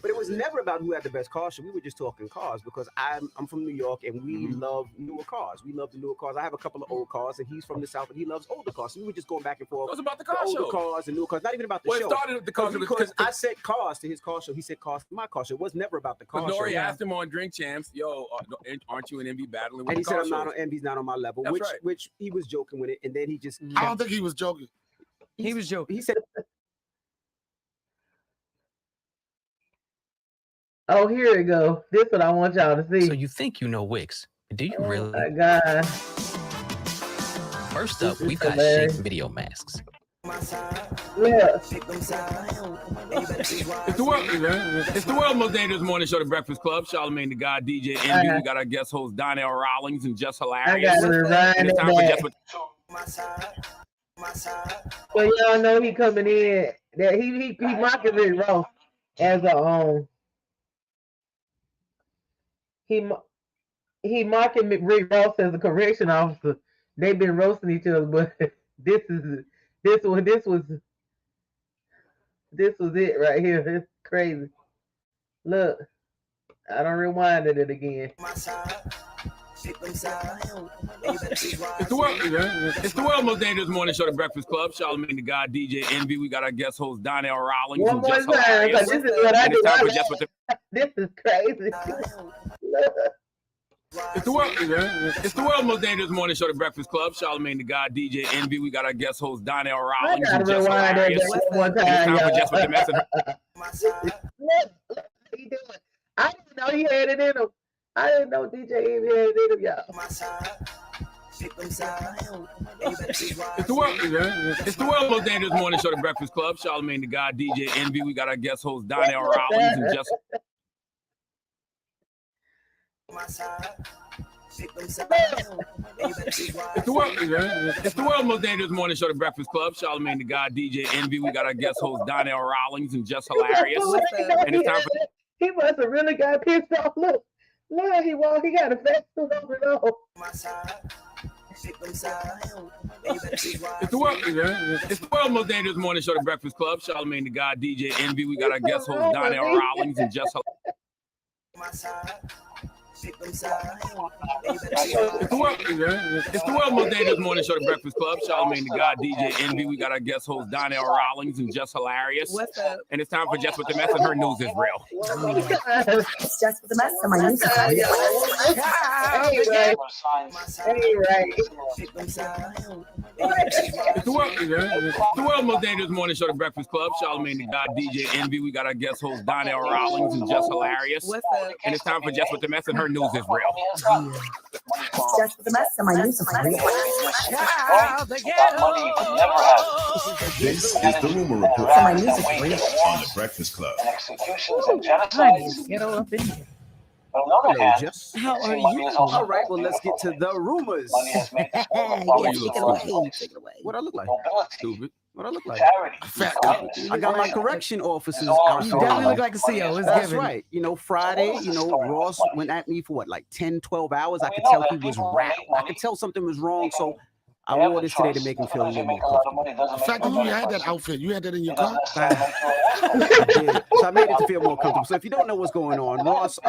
But it was never about who had the best car show. We were just talking cars because I'm from New York and we love newer cars. We love the newer cars. I have a couple of old cars and he's from the South and he loves older cars. So we were just going back and forth. It was about the car older show. Cars and newer cars. Not even about the show. It started with the car show because I said cars to his car show. He said cars to my car show. It was never about the car show. Nori asked him on Drink Champs, "Yo, aren't you and Envy battling with and the he car said, "I'm not on Envy's not on my level," That's right. which he was joking with it, and then he just. I don't think he was joking. He was joking. He said. Oh, here we go. This is what I want y'all to see. So you think you know Wix? Do you really? Oh my God. First up, we've got Shake video masks. Yeah. It's the world's most dangerous morning show, The Breakfast Club. CharlemagneDAgod, DJ Envy. We got our guest hosts Donnell Rawlings and Jess Hilarious. And it's time for Jess with. Well, y'all know he coming in. That he mocking Rick Ross as a he mocking Rick Ross as a correction officer. They've been roasting each other, but this was it right here. It's crazy. Look, I don't rewind it again. It's the world's most dangerous morning show, The Breakfast Club. CharlemagneDAgod, DJ Envy. We got our guest host Donnell Rawlings and Jess Hilarious. This is what I do. This is crazy. It's the world's most dangerous morning show, The Breakfast Club. CharlemagneDAgod, DJ Envy. We got our guest host Donnell Rawlings and Jess Hilarious. One time, it's time for Jess with the message. I didn't know he had it in him. I didn't know DJ Envy had it in him, y'all. It's the world's most dangerous morning show, The Breakfast Club. CharlemagneDAgod, DJ Envy. We got our guest host Donnell Rawlings and Jess. It's the world's most dangerous morning show, The Breakfast Club. CharlemagneDAgod, DJ Envy. We got our guest host Donnell Rawlings and Jess Hilarious. And it's time for. He must have really got pissed off. Look, he got a fat suit over and all. It's the world's most dangerous morning show, The Breakfast Club. CharlemagneDAgod, DJ Envy. We got our guest host Donnell Rawlings and Jess Hilarious. It's the world's most dangerous morning show, The Breakfast Club. CharlemagneDAgod, DJ Envy. We got our guest host Donnell Rawlings and Jess Hilarious. What's up? And it's time for Jess with the Mess, and her news is real. It's Jess with the Mess, and my news is real. It's the world's most dangerous morning show, The Breakfast Club. CharlemagneDAgod, DJ Envy. We got our guest host Donnell Rawlings and Jess Hilarious. What's up? And it's time for Jess with the Mess, and her news is real. It's Jess with the Mess, and my news is real. This is the Rumor Report So my news is real. on the Breakfast Club. Executions and genocides. Get up in here. On the other hand, How are you? All right, well, let's get to the rumors. money has made this world Take it away. What I look like? mobility, Stupid. What I look like? charity, Fat guy. kindness. I got my correction officers You outside. definitely look like a CO. It's That's given. right. Friday, Ross went at me for what, like 10, 12 hours. I could tell he was wrapped. I could tell something was wrong. So I wore this today to make him feel a little more comfortable. The fact that you had that outfit, you had that in your car. I did. So I made it to feel more comfortable. So if you don't know what's going on, Ross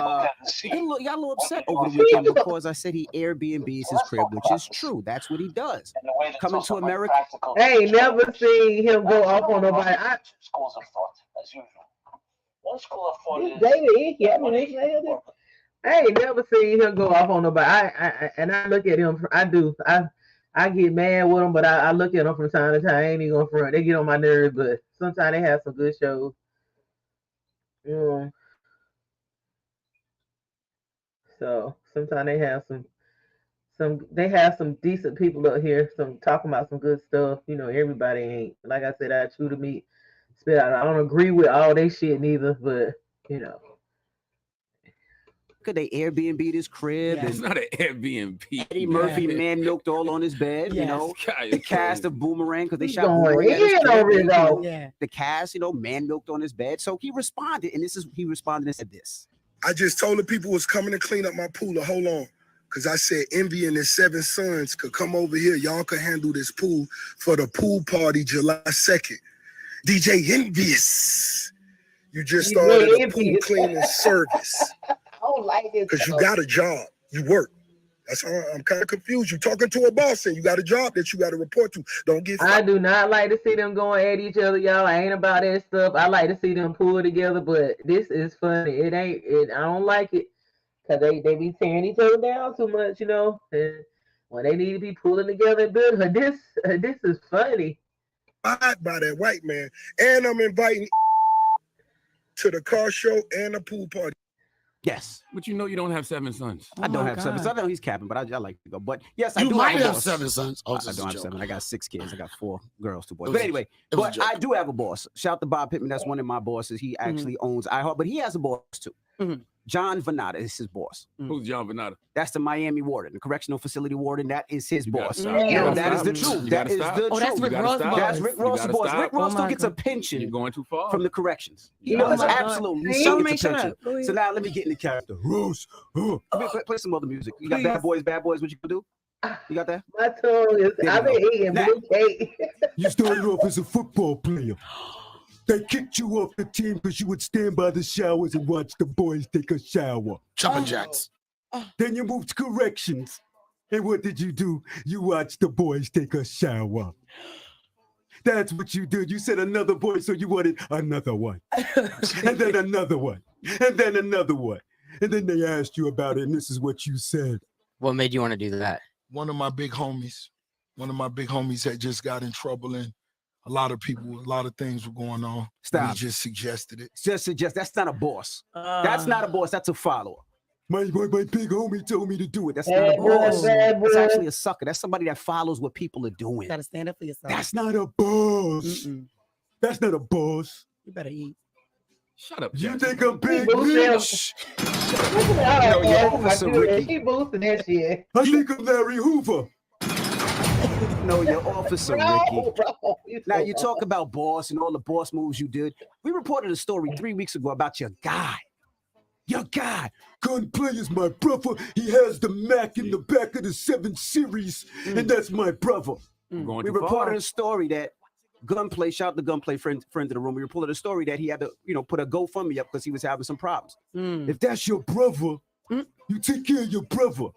he got a little upset over the weekend because I said he Airbnbs his crib, which is true. That's what he does. Coming to America. I ain't never seen him go off on nobody. Schools of thought, as usual. One school of thought is I ain't never seen him go off on nobody. I look at him. I get mad with him, but I look at them from time to time. I ain't even gonna front. They get on my nerves, but sometimes they have some good shows. So sometimes they have some decent people up here, some talking about some good stuff. Everybody ain't, like I said, I chew the meat, spit out. I don't agree with all they shit neither, but Could they Airbnb this crib? It's not an Airbnb. Eddie Murphy man milked all on his bed, the cast of Boomerang, because they shot going Boomerang at his in crib, over it, though. the cast, man milked on his bed. So he responded, and he responded and said this. I just told the people was coming to clean up my pool to hold on. Because I said Envy and his 7 sons could come over here. Y'all could handle this pool for the pool party July 2nd. DJ Envious. You just started a pool cleaning service. I don't like it. Because you got a job. You work. That's all. I'm kind of confused. You're talking to a boss and you got a job that you got to report to. Don't get I do not like to see them going at each other, y'all. I ain't about that stuff. I like to see them pull together, but this is funny. It ain't. I don't like it because they be tearing each other down too much, And when they need to be pulling together, this is funny. By that white man, and I'm inviting to the car show and the pool party. Yes. But you don't have 7 sons. I don't have 7 sons. I know he's capping, but I like to go. But yes, I You do might have a have boss. 7 sons. Oh, I just don't a have joke. 7. I got 6 kids. I got 4 girls, 2 boys. It But was anyway, it was a I joke. do have a boss. Shout out to Bob Pittman. That's one of my bosses. He actually owns iHeart, but he has a boss too. John Venata is his boss. Who's John Venata? That's the Miami warden, the correctional facility warden. That is his boss. stop. You gotta That is the stop. truth. You That gotta is stop. the Oh, that's truth. Rick Ross' boss. That's Rick You Ross' gotta boss. stop. Rick Ross Oh still my gets a God. pension You're going too far. from the corrections. He Oh does my God. absolutely. See? Still Make gets a sure pension. that- go So now let me get in the character. Ross, play some other music. You got Bad Boys, what you gonna do? You got that? My tongue is. There I've we been go. eating Now- blue cake. You started off as a football player. They kicked you off the team because you would stand by the showers and watch the boys take a shower. Jumping jacks. Then you moved to corrections. And what did you do? You watched the boys take a shower. That's what you did. You said another boy, so you wanted another one. And then another one. And then another one. And then they asked you about it, and this is what you said. What made you want to do that? One of my big homies had just got in trouble, and a lot of things were going on. Stop. He just suggested it. Just suggest that's not a boss. That's not a boss. That's a follower. My big homie told me to do it. That's not a boss. That's actually a sucker. That's somebody that follows what people are doing. Gotta stand up for yourself. That's not a boss. That's not a boss. You better eat. Shut up. You think I'm big? Bitch. Your officer, Ricky. He boosting that shit. I think I'm Larry Hoover. No, your officer, Bro, Ricky. bro. Now you talk about boss and all the boss moves you did. We reported a story 3 weeks ago about your guy. Your guy. Gunplay is my brother. He has the Mac in the back of the 7 Series, and that's my brother. We reported a story that Gunplay, shout out to Gunplay, friend of the room. We reported a story that he had to, put a GoFundMe up because he was having some problems. If that's your brother, you take care of your brother.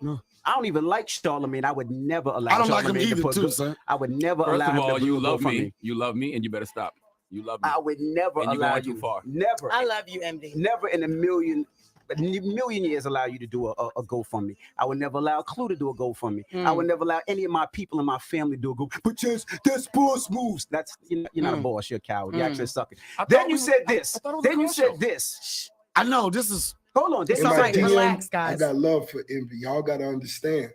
I don't even like Charlemagne. I would never allow I don't like him Charlemagne to either put too, son. I would never First allow of him all, to you do a love GoFundMe. me. You love me, and you better stop. You love me. I would never And you're allow going you. too far. Never. I love you, MD. Never in a million years allow you to do a GoFundMe. I would never allow Clue to do a GoFundMe. I would never allow any of my people in my family to do a GoFundMe. But yes, that's boss moves. That's you're not a boss. You're a coward. You're actually a sucker. Then you said this. Then you said this. I know this is. Hold on. This In is my like DM, relax, I guys. got love for Envy. Y'all gotta understand.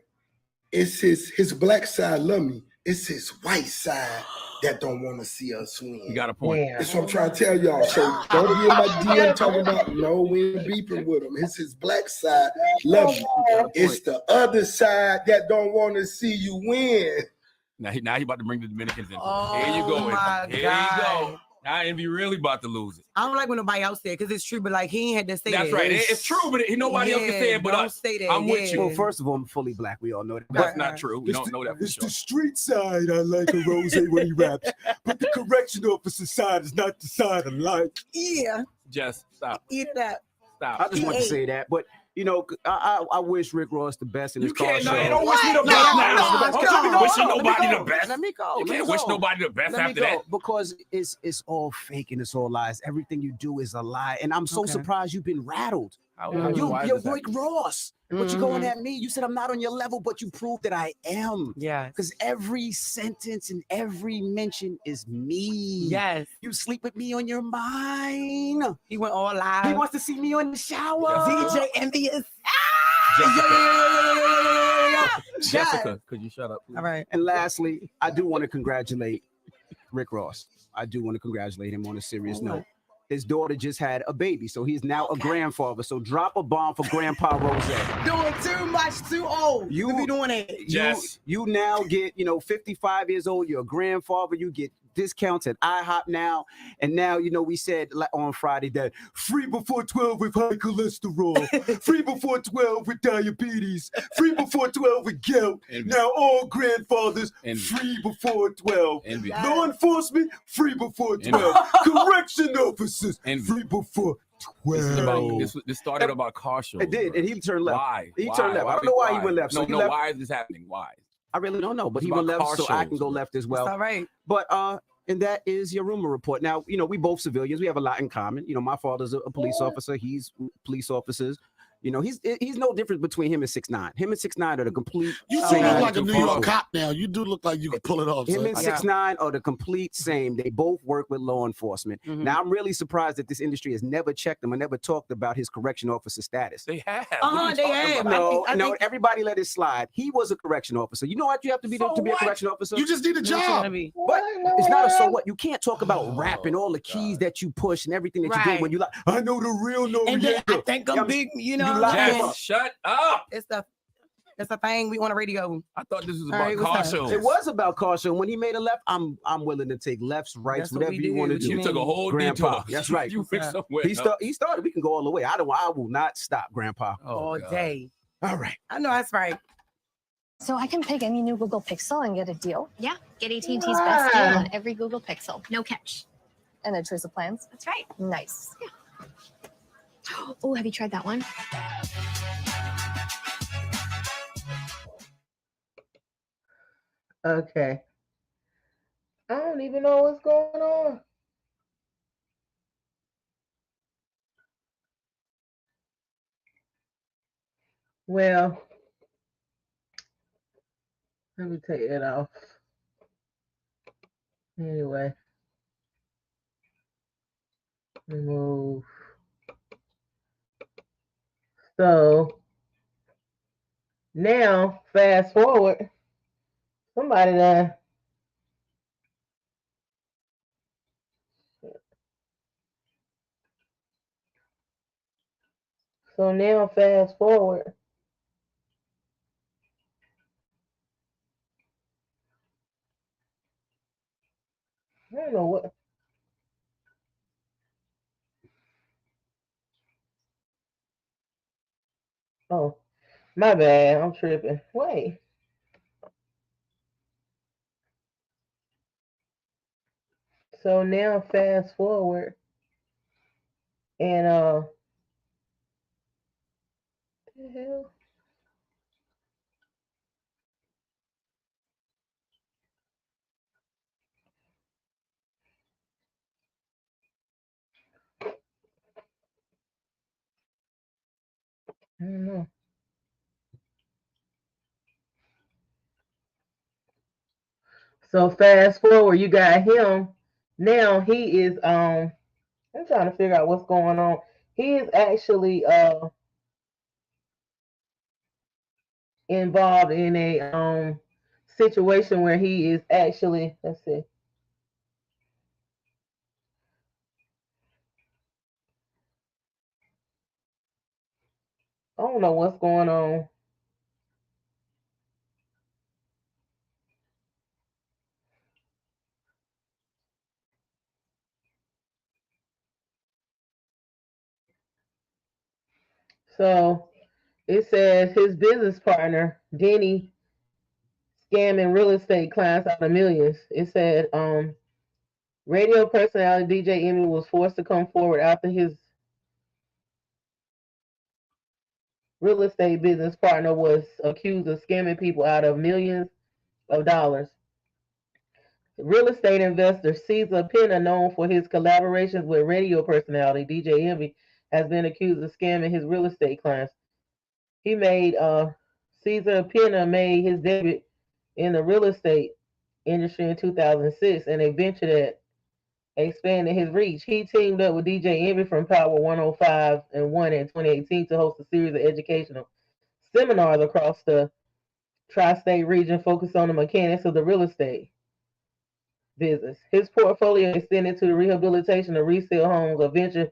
It's his black side love me. It's his white side that don't want to see us win. You got a point. Yeah. That's what I'm trying to tell y'all. So don't be in my DM talking about no, we ain't beefing with him. It's his black side love me. It's the other side that don't want to see you win. Now he about to bring the Dominicans in. Oh, Here you go. my Here God. you go. Now Envy really about to lose it. I don't like when nobody else say it because it's true, but like he ain't had to say That's that. right. It's true, but nobody else can say it but don't us. say that. I'm with you. Well, first of all, I'm fully black. We all know that. That's not true. We don't know that for It's sure. the street side I like a Rose when he raps, but the correction officer side is not the side I like. Yeah. Just stop. Eat that. Stop. I just want to say that, but you know, I wish Rick Ross the best in his car show. You don't wish me the best now. I'm wishing nobody the best. Let me go. You can't wish nobody the best after that. Because it's all fake and it's all lies. Everything you do is a lie, and I'm so surprised you've been rattled. You're Rick Ross, but you going at me. You said I'm not on your level, but you proved that I am. Yeah. Because every sentence and every mention is me. Yes. You sleep with me on your mind. He went all live. He wants to see me in the shower. DJ Envious. Jessica, could you shut up, please? All right. And lastly, I do want to congratulate Rick Ross. I do want to congratulate him on a serious note. His daughter just had a baby, so he's now a grandfather. So drop a bomb for Grandpa Rose. Doing too much, too old. You be doing it. You now get, 55 years old. You're a grandfather. You get discounts at IHOP now. And now, we said on Friday that free before 12 with high cholesterol, free before 12 with diabetes, free before 12 with gout. Now all grandfathers free before 12. Law enforcement free before 12. Correction officers free before 12. This started about car shows. It did, and he turned left. Why? He turned left. I don't know why he went left. No, So he left. why is this happening? Why? I really don't know, but It's he went about left, car so I shows, can go left as well. All right. But and that is your rumor report. Now, we both civilians. We have a lot in common. My father's a police officer. He's police officers. He's no difference between him and 6ix9ine. Him and 6ix9ine are the complete. You do look like a New York cop now. You do look like you can pull it off. Him and 6ix9ine are the complete same. They both work with law enforcement. Now, I'm really surprised that this industry has never checked him or never talked about his correction officer status. They have. They have. No, everybody let it slide. He was a correction officer. You know what you have to be to be a correction officer? You just need a job. But it's not a so what. You can't talk about rap and all the keys that you push and everything that you do when you like, I know the real Noriega. And then I think I'm big, Shut up. It's the thing we on the radio. I thought this was about car shows. It was about car show. When he made a left, I'm willing to take lefts, rights, whatever you want to do. You took a whole Grandpa. detour. That's right. You went somewhere. He started. We can go all the way. I will not stop, Grandpa. All day. All right. I know that's right. So I can pick any new Google Pixel and get a deal? Yeah, get AT&T's best deal on every Google Pixel. No catch. And a choice of plans? That's right. Nice. Yeah. Oh, have you tried that one? Okay. I don't even know what's going on. Well, let me take it off. Anyway. Remove. So now, fast forward. Somebody there. So now, fast forward. I don't know what. Oh, my bad. I'm tripping. Wait. So now fast forward and what the hell? I don't know. So fast forward, you got him. Now he is I'm trying to figure out what's going on. He is actually involved in a situation where he is actually, let's see. I don't know what's going on. So it says his business partner, Denny, scamming real estate clients out of millions. It said radio personality DJ Emmy was forced to come forward after his real estate business partner was accused of scamming people out of millions of dollars. Real estate investor Caesar Pena, known for his collaborations with radio personality DJ Envy, has been accused of scamming his real estate clients. He made Caesar Pena made his debut in the real estate industry in 2006, and a venture that expanded his reach. He teamed up with DJ Envy from Power 105 and 1 in 2018 to host a series of educational seminars across the tri-state region focused on the mechanics of the real estate business. His portfolio extended to the rehabilitation of resale homes, a venture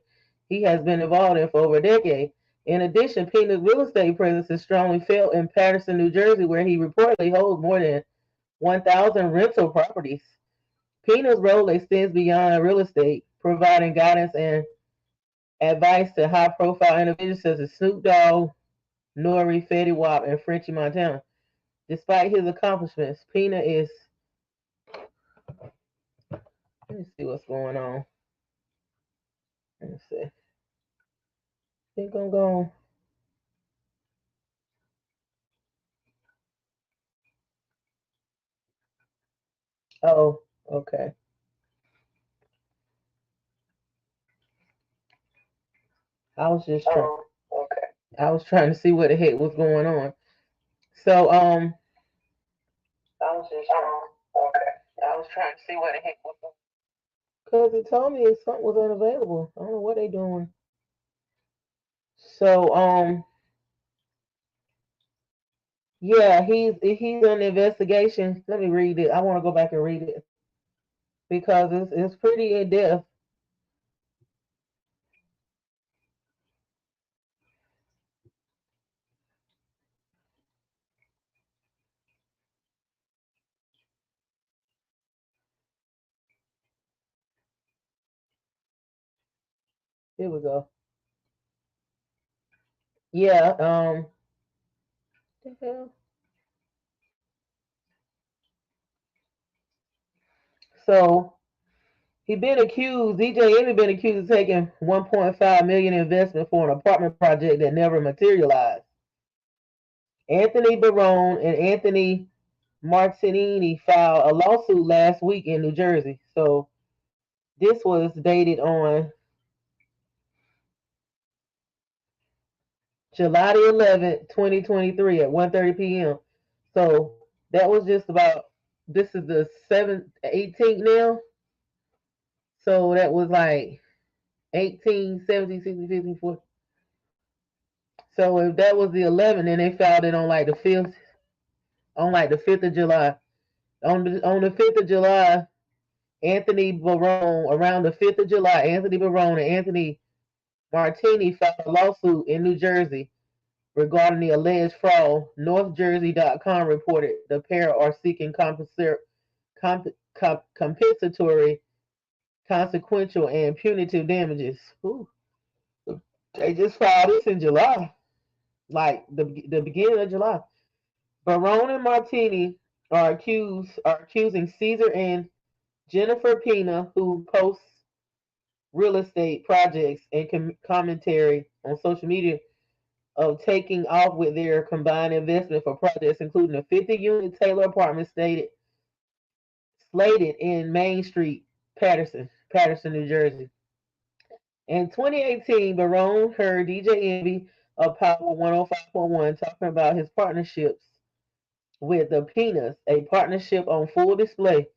he has been involved in for over a decade. In addition, Pena's real estate presence is strongly felt in Paterson, New Jersey, where he reportedly holds more than 1,000 rental properties. Pena's role extends beyond real estate, providing guidance and advice to high-profile individuals such as Snoop Dogg, Nori, Fetty Wap, and Frenchie Montana. Despite his accomplishments, Pena is... Let me see what's going on. Let me see. I think I'm going... Oh, okay. I was just trying... I was trying to see what the heck was going on. So, I was just I was trying to see what the heck was going on. Because it told me something was unavailable. I don't know what they doing. So, yeah, he's on the investigation. Let me read it. I want to go back and read it because it's pretty in depth. Here we go. Yeah, the hell? So he been accused, DJ Envy been accused of taking 1.5 million investment for an apartment project that never materialized. Anthony Barone and Anthony Martinini filed a lawsuit last week in New Jersey. So this was dated on July the 11th, 2023 at 1:30 p.m. So that was just about, this is the 18th now. So that was like 18, 17, 16, 15, 14. So if that was the 11th, then they filed it on like the 5th, of July. On the 5th of July, Anthony Barone, around the 5th of July, Anthony Barone and Anthony Martini filed a lawsuit in New Jersey regarding the alleged fraud. NorthJersey.com reported the pair are seeking compensatory, consequential, and punitive damages. Ooh. They just filed this in July, like the beginning of July. Barone and Martini are accusing Caesar and Jennifer Pena, who posts real estate projects and commentary on social media, of taking off with their combined investment for projects including a 50-unit Taylor apartment slated in Main Street, Paterson, New Jersey. In 2018, Barone heard DJ Envy of Power 105.1 talking about his partnerships with the Penas, a partnership on full display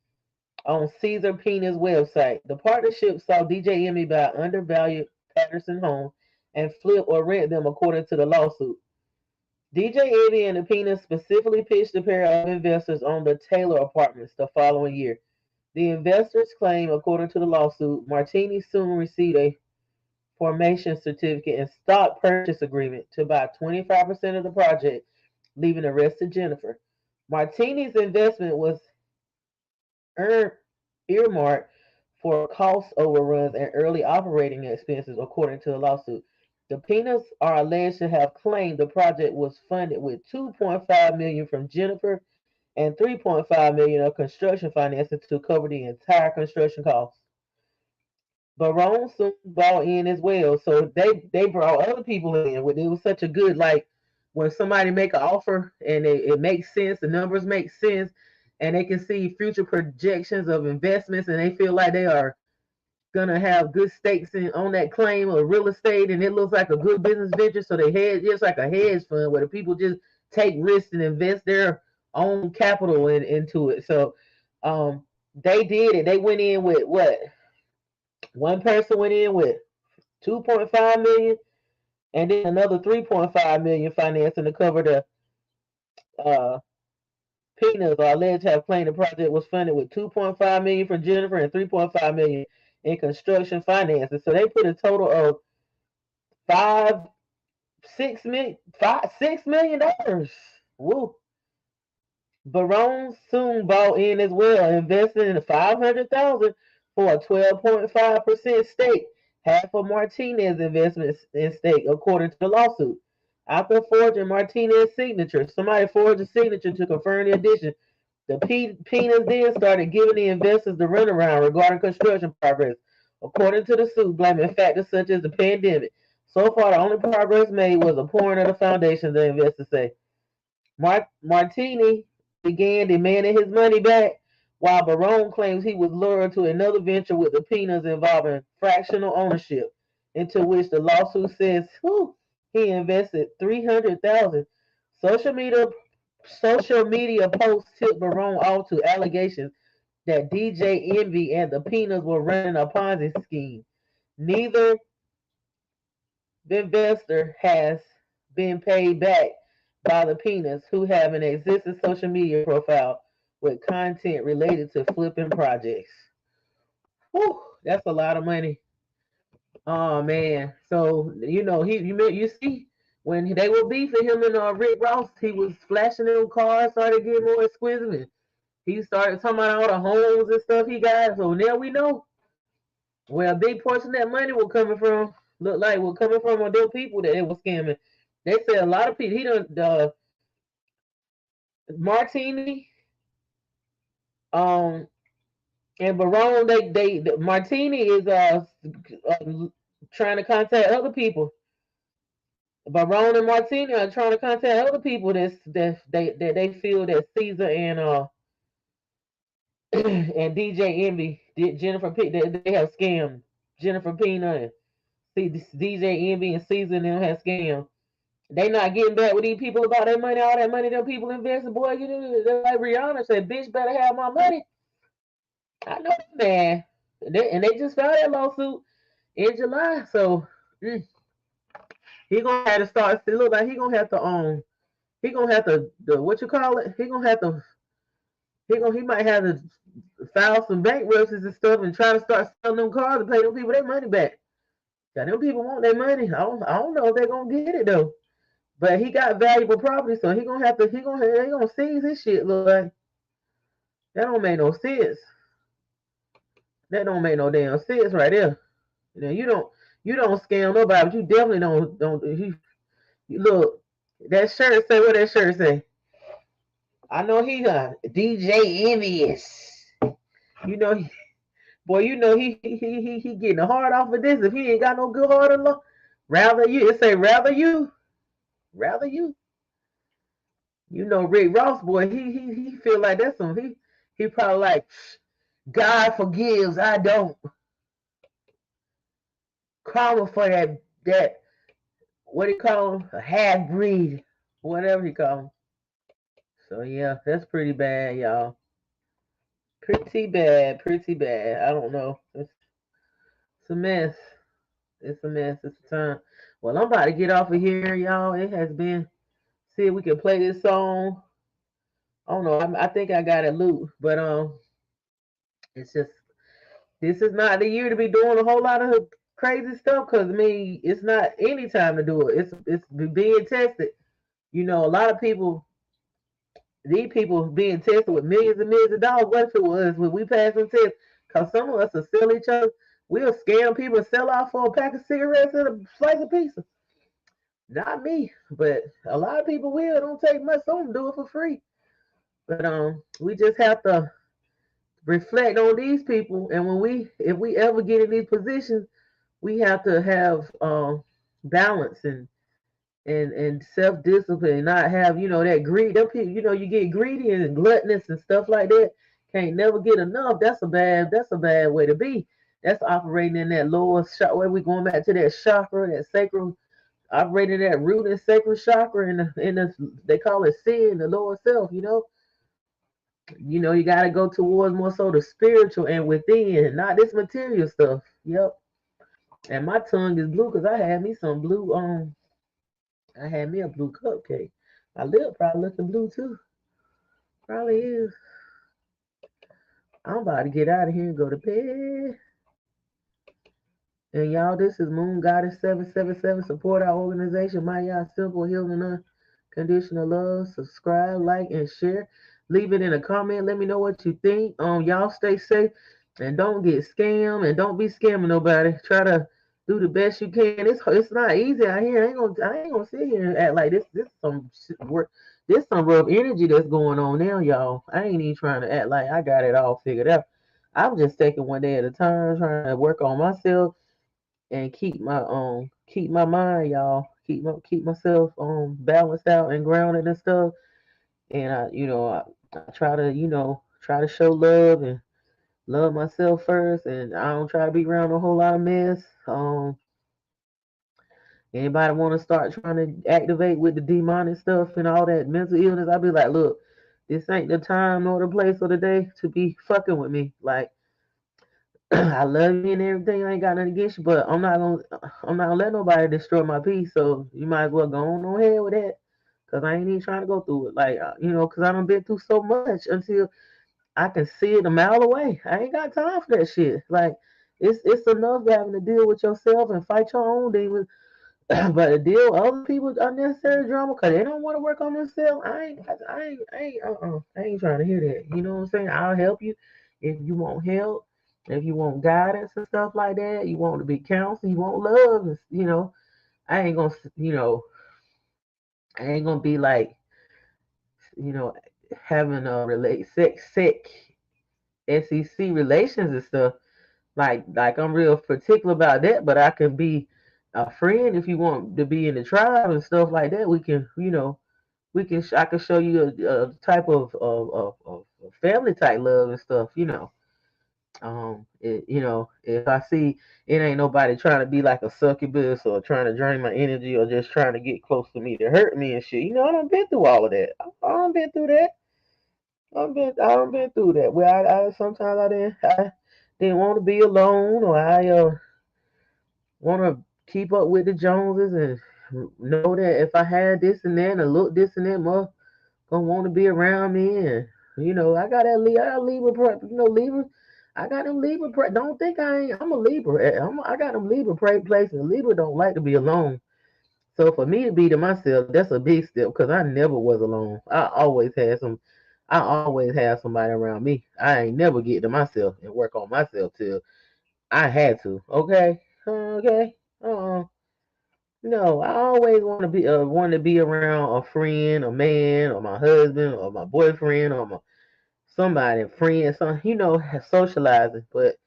on Caesar Pena's website. The partnership saw DJ Envy buy undervalued Paterson homes and flip or rent them according to the lawsuit. DJ Envy and the Penas specifically pitched a pair of investors on the Taylor apartments the following year. The investors claim, according to the lawsuit, Martini soon received a formation certificate and stock purchase agreement to buy 25% of the project, leaving the rest to Jennifer. Martini's investment was earmarked for cost overruns and early operating expenses, according to the lawsuit. The Peanuts are alleged to have claimed the project was funded with $2.5 million from Jennifer and $3.5 million of construction financing to cover the entire construction costs. Barone soon bought in as well, so they brought other people in. It was such a good, like, when somebody make an offer and it makes sense, the numbers make sense, and they can see future projections of investments, and they feel like they are gonna have good stakes on that claim of real estate, and it looks like a good business venture. So they had just like a hedge fund where the people just take risks and invest their own capital into it. So they did it. They went in with what? One person went in with 2.5 million, and then another 3.5 million financing to cover the Peanuts are alleged to have claimed the project was funded with 2.5 million from Jennifer and 3.5 million in construction financing. So they put a total of $6 million. Woo. Barone soon bought in as well, investing in $500,000 for a 12.5% stake, half of Martinez's investment in stake, according to the lawsuit. After forging Martinez's signature, somebody forged a signature to confirm the addition. The Peanuts then started giving the investors the runaround regarding construction progress, according to the suit, blaming factors such as the pandemic. So far, the only progress made was a pouring of the foundation, the investors say. Martini began demanding his money back, while Barone claims he was lured to another venture with the Peanuts involving fractional ownership, into which the lawsuit says he invested $300,000. Social media posts tipped Barone off to allegations that DJ Envy and the Peanuts were running a Ponzi scheme. Neither investor has been paid back by the Peanuts, who have an existing social media profile with content related to flipping projects. Whew, that's a lot of money. Oh man. So you see when they were beefing, him and Rick Ross, he was flashing them cars, started getting more exquisite. He started talking about all the homes and stuff he got. So now we know where a big portion of that money was coming from. Look like was coming from on those people that they were scamming. They said a lot of people. He done Martini, and Barone. Martini is trying to contact other people. Barone and Martini are trying to contact other people that they feel that Caesar and and DJ Envy, Jennifer, they have scammed Jennifer Pena and DJ Envy and Caesar and them have scammed. They not getting back with these people about their money, all that money them people invested. Boy, you know, they're like Rihanna said, bitch better have my money. I know that man. And they just filed that lawsuit in July. So he gonna have to start. It look like he gonna have to he gonna have to what you call it? He might have to file some bankruptcies and stuff and try to start selling them cars and pay them people their money back. Now, them people want their money. I don't know if they're gonna get it though. But he got valuable property, so they gonna seize his shit. Look like that don't make no sense. That don't make no damn sense right there. You know, you don't scam nobody, but you definitely don't you look, that shirt say what that shirt say. I know he DJ Envious. You know boy, you know he getting a heart off of this if he ain't got no good heart in love. Rather you, it say rather you. You know Rick Ross, boy, he feel like that's some he probably like God forgives, I don't. Karma for that what do you call him? A half breed, whatever he call him. So yeah, that's pretty bad, y'all. Pretty bad. I don't know. It's a mess. It's a mess. It's a time. Well, I'm about to get off of here, y'all. It has been. See if we can play this song. I don't know. I think I got it looped, but it's just this is not the year to be doing a whole lot of crazy stuff. Cause I mean, it's not any time to do it. It's being tested. You know, a lot of people. These people being tested with millions and millions of dollars. What if it was when we pass some tests? Cause some of us will sell each other. We'll scam people and sell out for a pack of cigarettes and a slice of pizza. Not me, but a lot of people will. It don't take much. Some do it for free. But we just have to reflect on these people, and if we ever get in these positions, we have to have balance and self discipline, not have that greed. Them people, you get greedy and gluttonous and stuff like that. Can't never get enough. That's a bad way to be. That's operating in that lower chakra. Where we going back to that chakra, that sacral, operating that root and sacral chakra, in the they call it sin, the lower self. You got to go towards more so the spiritual and within, not this material stuff. Yep. And my tongue is blue because I had me some blue. I had me a blue cupcake. My lip probably looking blue too. Probably is. I'm about to get out of here and go to bed. And y'all, this is Moon Goddess 777. Support our organization. My y'all simple healing unconditional love. Subscribe, like, and share. Leave it in a comment. Let me know what you think. Y'all stay safe and don't get scammed and don't be scamming nobody. Try to do the best you can. It's not easy out here. I ain't gonna sit here and act like this. This some work. This some rough energy that's going on now, y'all. I ain't even trying to act like I got it all figured out. I'm just taking one day at a time, trying to work on myself and keep my mind, y'all. Keep myself balanced out and grounded and stuff. And I try to try to show love and love myself first, and I don't try to be around a whole lot of mess. Anybody want to start trying to activate with the demonic stuff and all that mental illness, I'll be like, look, this ain't the time nor the place or the day to be fucking with me. Like, I love you and everything. I ain't got nothing against you, but I'm not gonna let nobody destroy my peace. So you might as well go on ahead with that, cause I ain't even trying to go through it. Like, cause I done been through so much until I can see it a mile away. I ain't got time for that shit. Like, it's enough having to deal with yourself and fight your own demons. But to deal with other people's unnecessary drama because they don't want to work on themselves, I ain't trying to hear that. You know what I'm saying? I'll help you if you want help, if you want guidance and stuff like that. You want to be counseled, you want love, I ain't gonna, I ain't gonna be like, you know, having a SEC relations and stuff. Like I'm real particular about that, but I can be a friend if you want to be in the tribe and stuff like that. We can, I can show you a type of family type love and stuff. If I see it ain't nobody trying to be like a succubus or trying to drain my energy or just trying to get close to me to hurt me and shit. I done been through all of that. I done been through that. I done been through that. Where I sometimes I didn't want to be alone, or I want to keep up with the Joneses and know that if I had this and that and a look this and that, mother gonna want to be around me. And I got that I got Libra, Libra. I got them Libra. Don't think I ain't. I'm a Libra. I got them Libra places. Libra don't like to be alone. So for me to be to myself, that's a big step because I never was alone. I always had somebody around me. I ain't never get to myself and work on myself till I had to. Okay. Okay. No, I always want to be around a friend, a man, or my husband, or my boyfriend, or somebody, a friend, socializing. But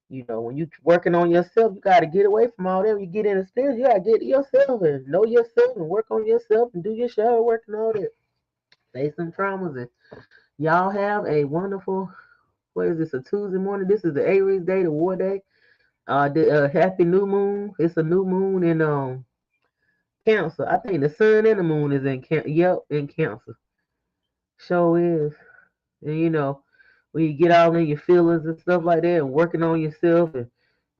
when you working on yourself, you got to get away from all that. When you get in the spirit, you got to get to yourself and know yourself and work on yourself and do your shadow work and all that. Face some traumas, and y'all have a wonderful. What is this? A Tuesday morning? This is the Aries day, the War day. Happy new moon. It's a new moon in Cancer. I think the sun and the moon is in in Cancer. Show is. And when you get all in your feelings and stuff like that and working on yourself, and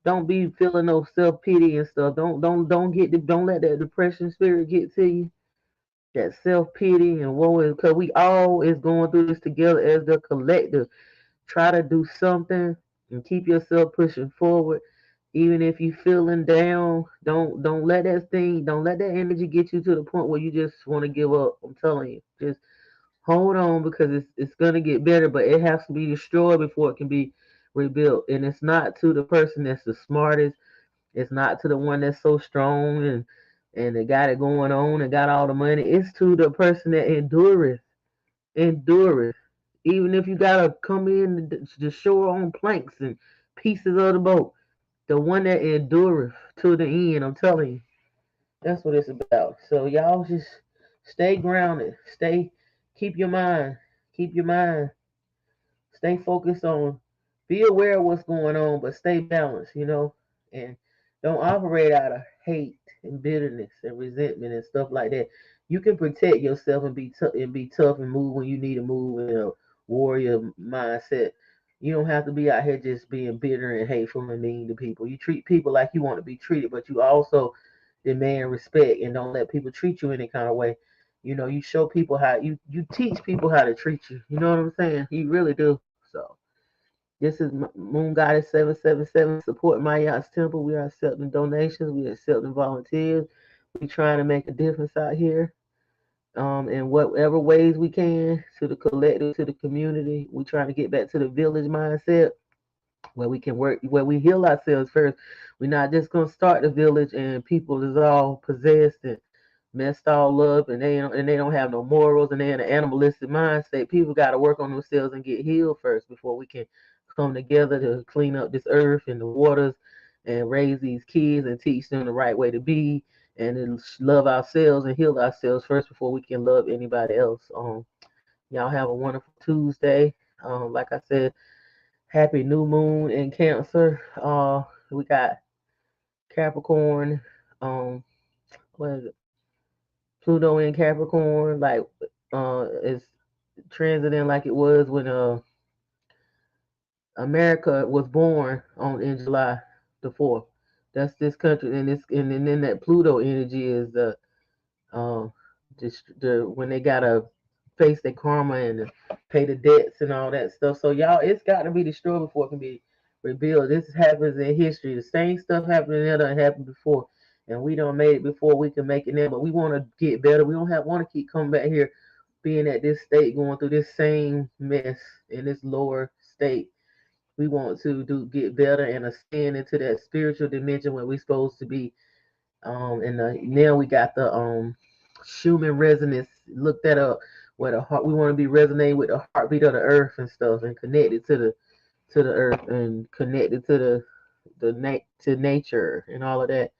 don't be feeling no self pity and stuff. Don't let that depression spirit get to you. That self pity and woe is because we all is going through this together as the collective. Try to do something and keep yourself pushing forward. Even if you feeling down, don't let don't let that energy get you to the point where you just want to give up. I'm telling you, just hold on because it's gonna get better, but it has to be destroyed before it can be rebuilt. And it's not to the person that's the smartest. It's not to the one that's so strong and and they got it going on and got all the money. It's to the person that endureth. Even if you gotta come in the shore on planks and pieces of the boat, the one that endureth to the end, I'm telling you, that's what it's about. So y'all just stay grounded, keep your mind, keep your mind, stay focused on, be aware of what's going on, but stay balanced, and don't operate out of hate and bitterness and resentment and stuff like that. You can protect yourself and be tough and move when you need to move in a warrior mindset. You don't have to be out here just being bitter and hateful and mean to people. You treat people like you want to be treated, but you also demand respect and don't let people treat you any kind of way. You show people how you teach people how to treat you. You know what I'm saying? You really do. So this is Moon Goddess 777. Support my yacht's temple. We are accepting donations. We are accepting volunteers. We trying to make a difference out here. In whatever ways we can, to the collective, to the community. We trying to get back to the village mindset where we can work, where we heal ourselves first. We're not just gonna start the village and people is all possessed and messed all up, and they don't have no morals, and they're in an animalistic mindset. People got to work on themselves and get healed first before we can come together to clean up this earth and the waters and raise these kids and teach them the right way to be, and then love ourselves and heal ourselves first before we can love anybody else. Y'all have a wonderful Tuesday. Like I said, happy new moon in Cancer. We got Capricorn. What is it? Pluto in Capricorn, like is transiting like it was when America was born in July the 4th. That's this country, and then that Pluto energy is the when they gotta face their karma and pay the debts and all that stuff. So y'all, it's got to be destroyed before it can be rebuilt. This happens in history. The same stuff happened there that happened before, and we don't made it before we can make it now. But we want to get better. We don't want to keep coming back here, being at this state, going through this same mess in this lower state. We want to get better and ascend into that spiritual dimension where we're supposed to be. And now we got the Schumann resonance. Look that up. Where the heart, we want to be resonating with the heartbeat of the earth and stuff, and connected to the earth and connected to to nature and all of that.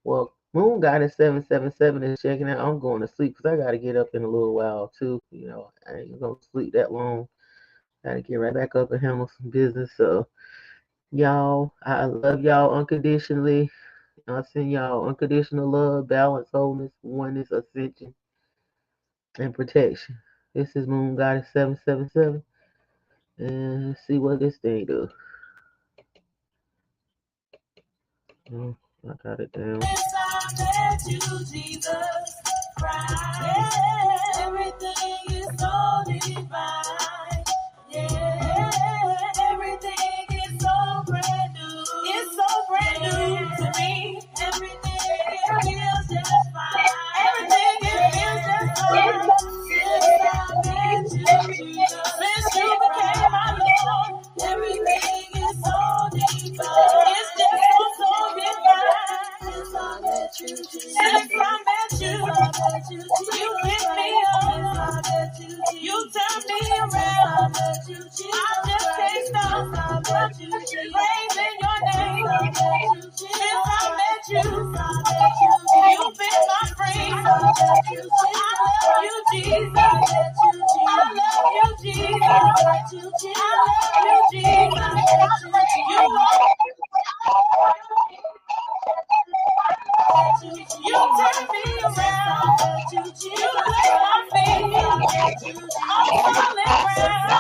Well, Moon Goddess 777 is checking out. I'm going to sleep because I got to get up in a little while too. I ain't gonna sleep that long. Got to get right back up and handle some business. So y'all, I love y'all unconditionally. I send y'all unconditional love, balance, wholeness, oneness, ascension, and protection. This is Moon Goddess 777. And let's see what this thing do. I got it down. Everything is so divine. Yeah, everything is so brand new. It's so brand new to me. Everything feels just fine. Everything feels just fine. Since I met you, since you became my Lord, everything is so divine. It's just so divine. Since I met you, you picked me up. You turned me around. I just can't stop praising your name. Since I met you, you've been my friend. I love you, Jesus. I love you, Jesus. I love you, Jesus. You are. You turn me around. You left my feet on solid ground.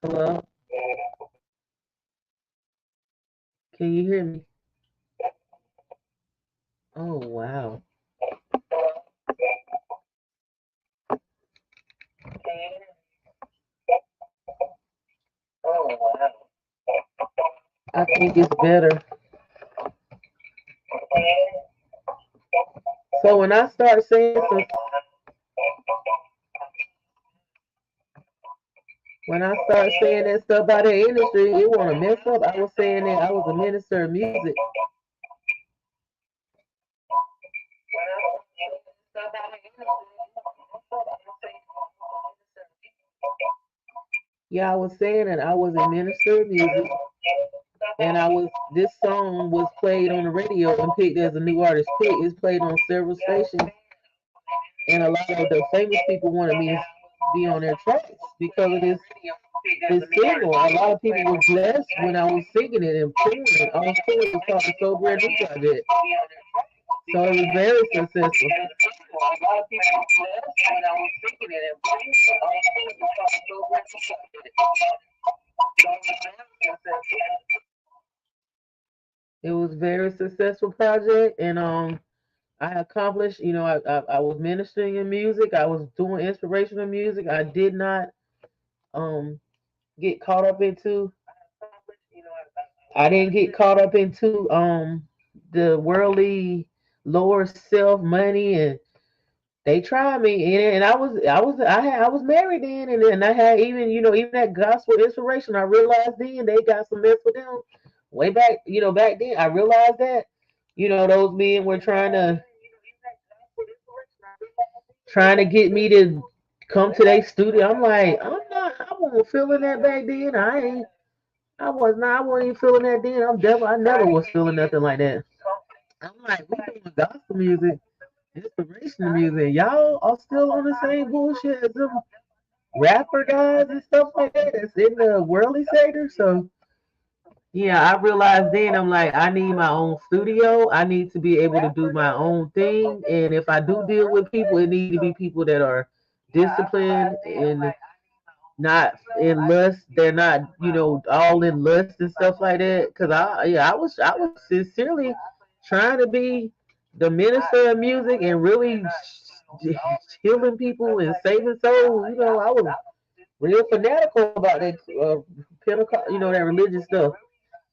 Hello? Can you hear me? Oh, wow. I think it's better. So when I start saying some, when I start saying that stuff about the industry, it want to mess up. I was saying that I was a minister of music. Yeah, I was saying that I was a minister of music, and this song was played on the radio and picked as a new artist pick. It's played on several stations, and a lot of the famous people wanted me to be on their tracks because of this single. A lot of people were blessed when I was singing it and touring. I was touring it's called the So Brand New Project. So it was very successful. It was a very successful project, and I accomplished. I was ministering in music. I was doing inspirational music. I did not get caught up into. I didn't get caught up into the worldly lower self money, and they tried me, and I was married then, and I had even that gospel inspiration. I realized then they got some mess with them way back, back then. I realized that, those men were trying to get me to come to their studio. I'm like, I wasn't feeling that back then. I wasn't even feeling that then. I never was feeling nothing like that. I'm like, we doing gospel music, inspirational music. Y'all are still on the same bullshit as them rapper guys and stuff like that. That's in the worldly sector. So yeah, I realized then I'm like, I need my own studio. I need to be able to do my own thing. And if I do deal with people, it need to be people that are disciplined and not in lust. They're not, all in lust and stuff like that. Cause I was sincerely trying to be the minister of music and really healing people and saving souls. I was real fanatical about that Pentecost, that religious stuff.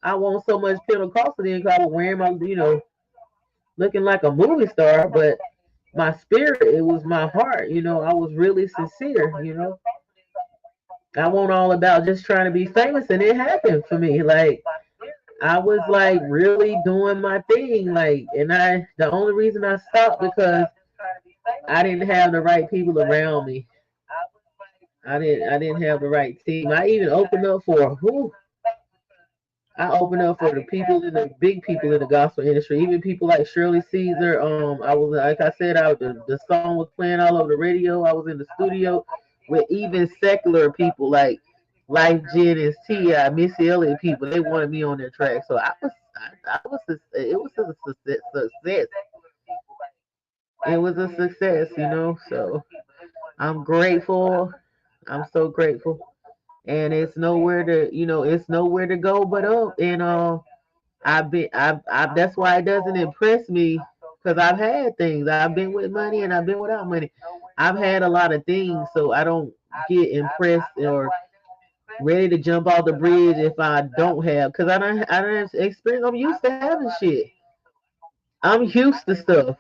I wasn't so much Pentecostal then because I was wearing my, looking like a movie star, but my spirit, it was my heart, I was really sincere. I wasn't all about just trying to be famous, and it happened for me. Like, I was like really doing my thing, like, and the only reason I stopped because I didn't have the right people around me. I didn't have the right team. I even opened up for who? I opened up for the people in the big people in the gospel industry, even people like Shirley Caesar. I was like I said, the song was playing all over the radio. I was in the studio with even secular people like Life Jennings, T.I., Missy Elliott people. They wanted me on their track, so It was a success. It was a success, you know. So I'm grateful. I'm so grateful. And it's nowhere to, it's nowhere to go but up. And I that's why it doesn't impress me because I've had things. I've been with money and I've been without money. I've had a lot of things, so I don't get impressed or ready to jump off the bridge if I don't have, because I don't experience. I'm used to having shit. I'm used to stuff.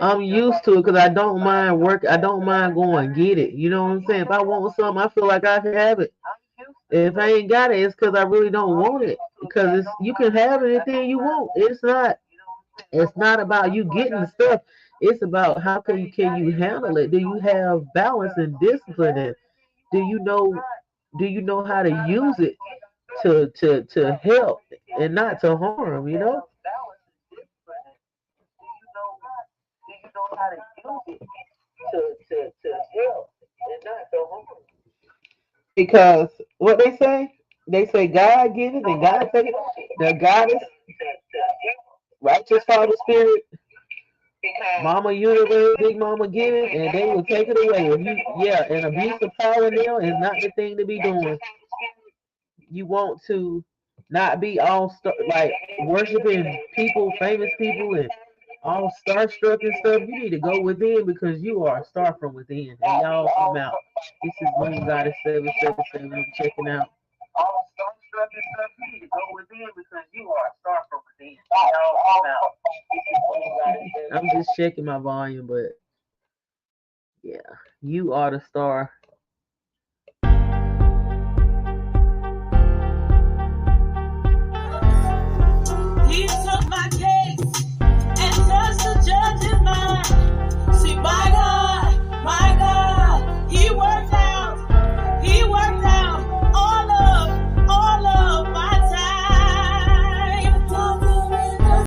I'm used to it because I don't mind work. I don't mind going and get it. You know what I'm saying? If I want something, I feel like I can have it. If I ain't got it, it's because I really don't want it. Because you can have anything you want. It's not about you getting the stuff. It's about how can you handle it? Do you have balance and discipline? And do you know how to use it to help and not to harm? You know. To help and not to harm. Because what they say God give it and God take it. The goddess, righteous Father Spirit, Mama Universe, Big Mama give it, and they will take it away. And abuse of power now is not the thing to be doing. You want to not be all like worshiping people, famous people, and all starstruck and stuff. You need to go within because you are a star from within. And y'all come out. This is Moon Goddess 777. I'm checking out. All starstruck and stuff. You need to go within because you are a star from within. Y'all come out. This is Moon Goddess 777. I'm just checking my volume, but yeah, you are the star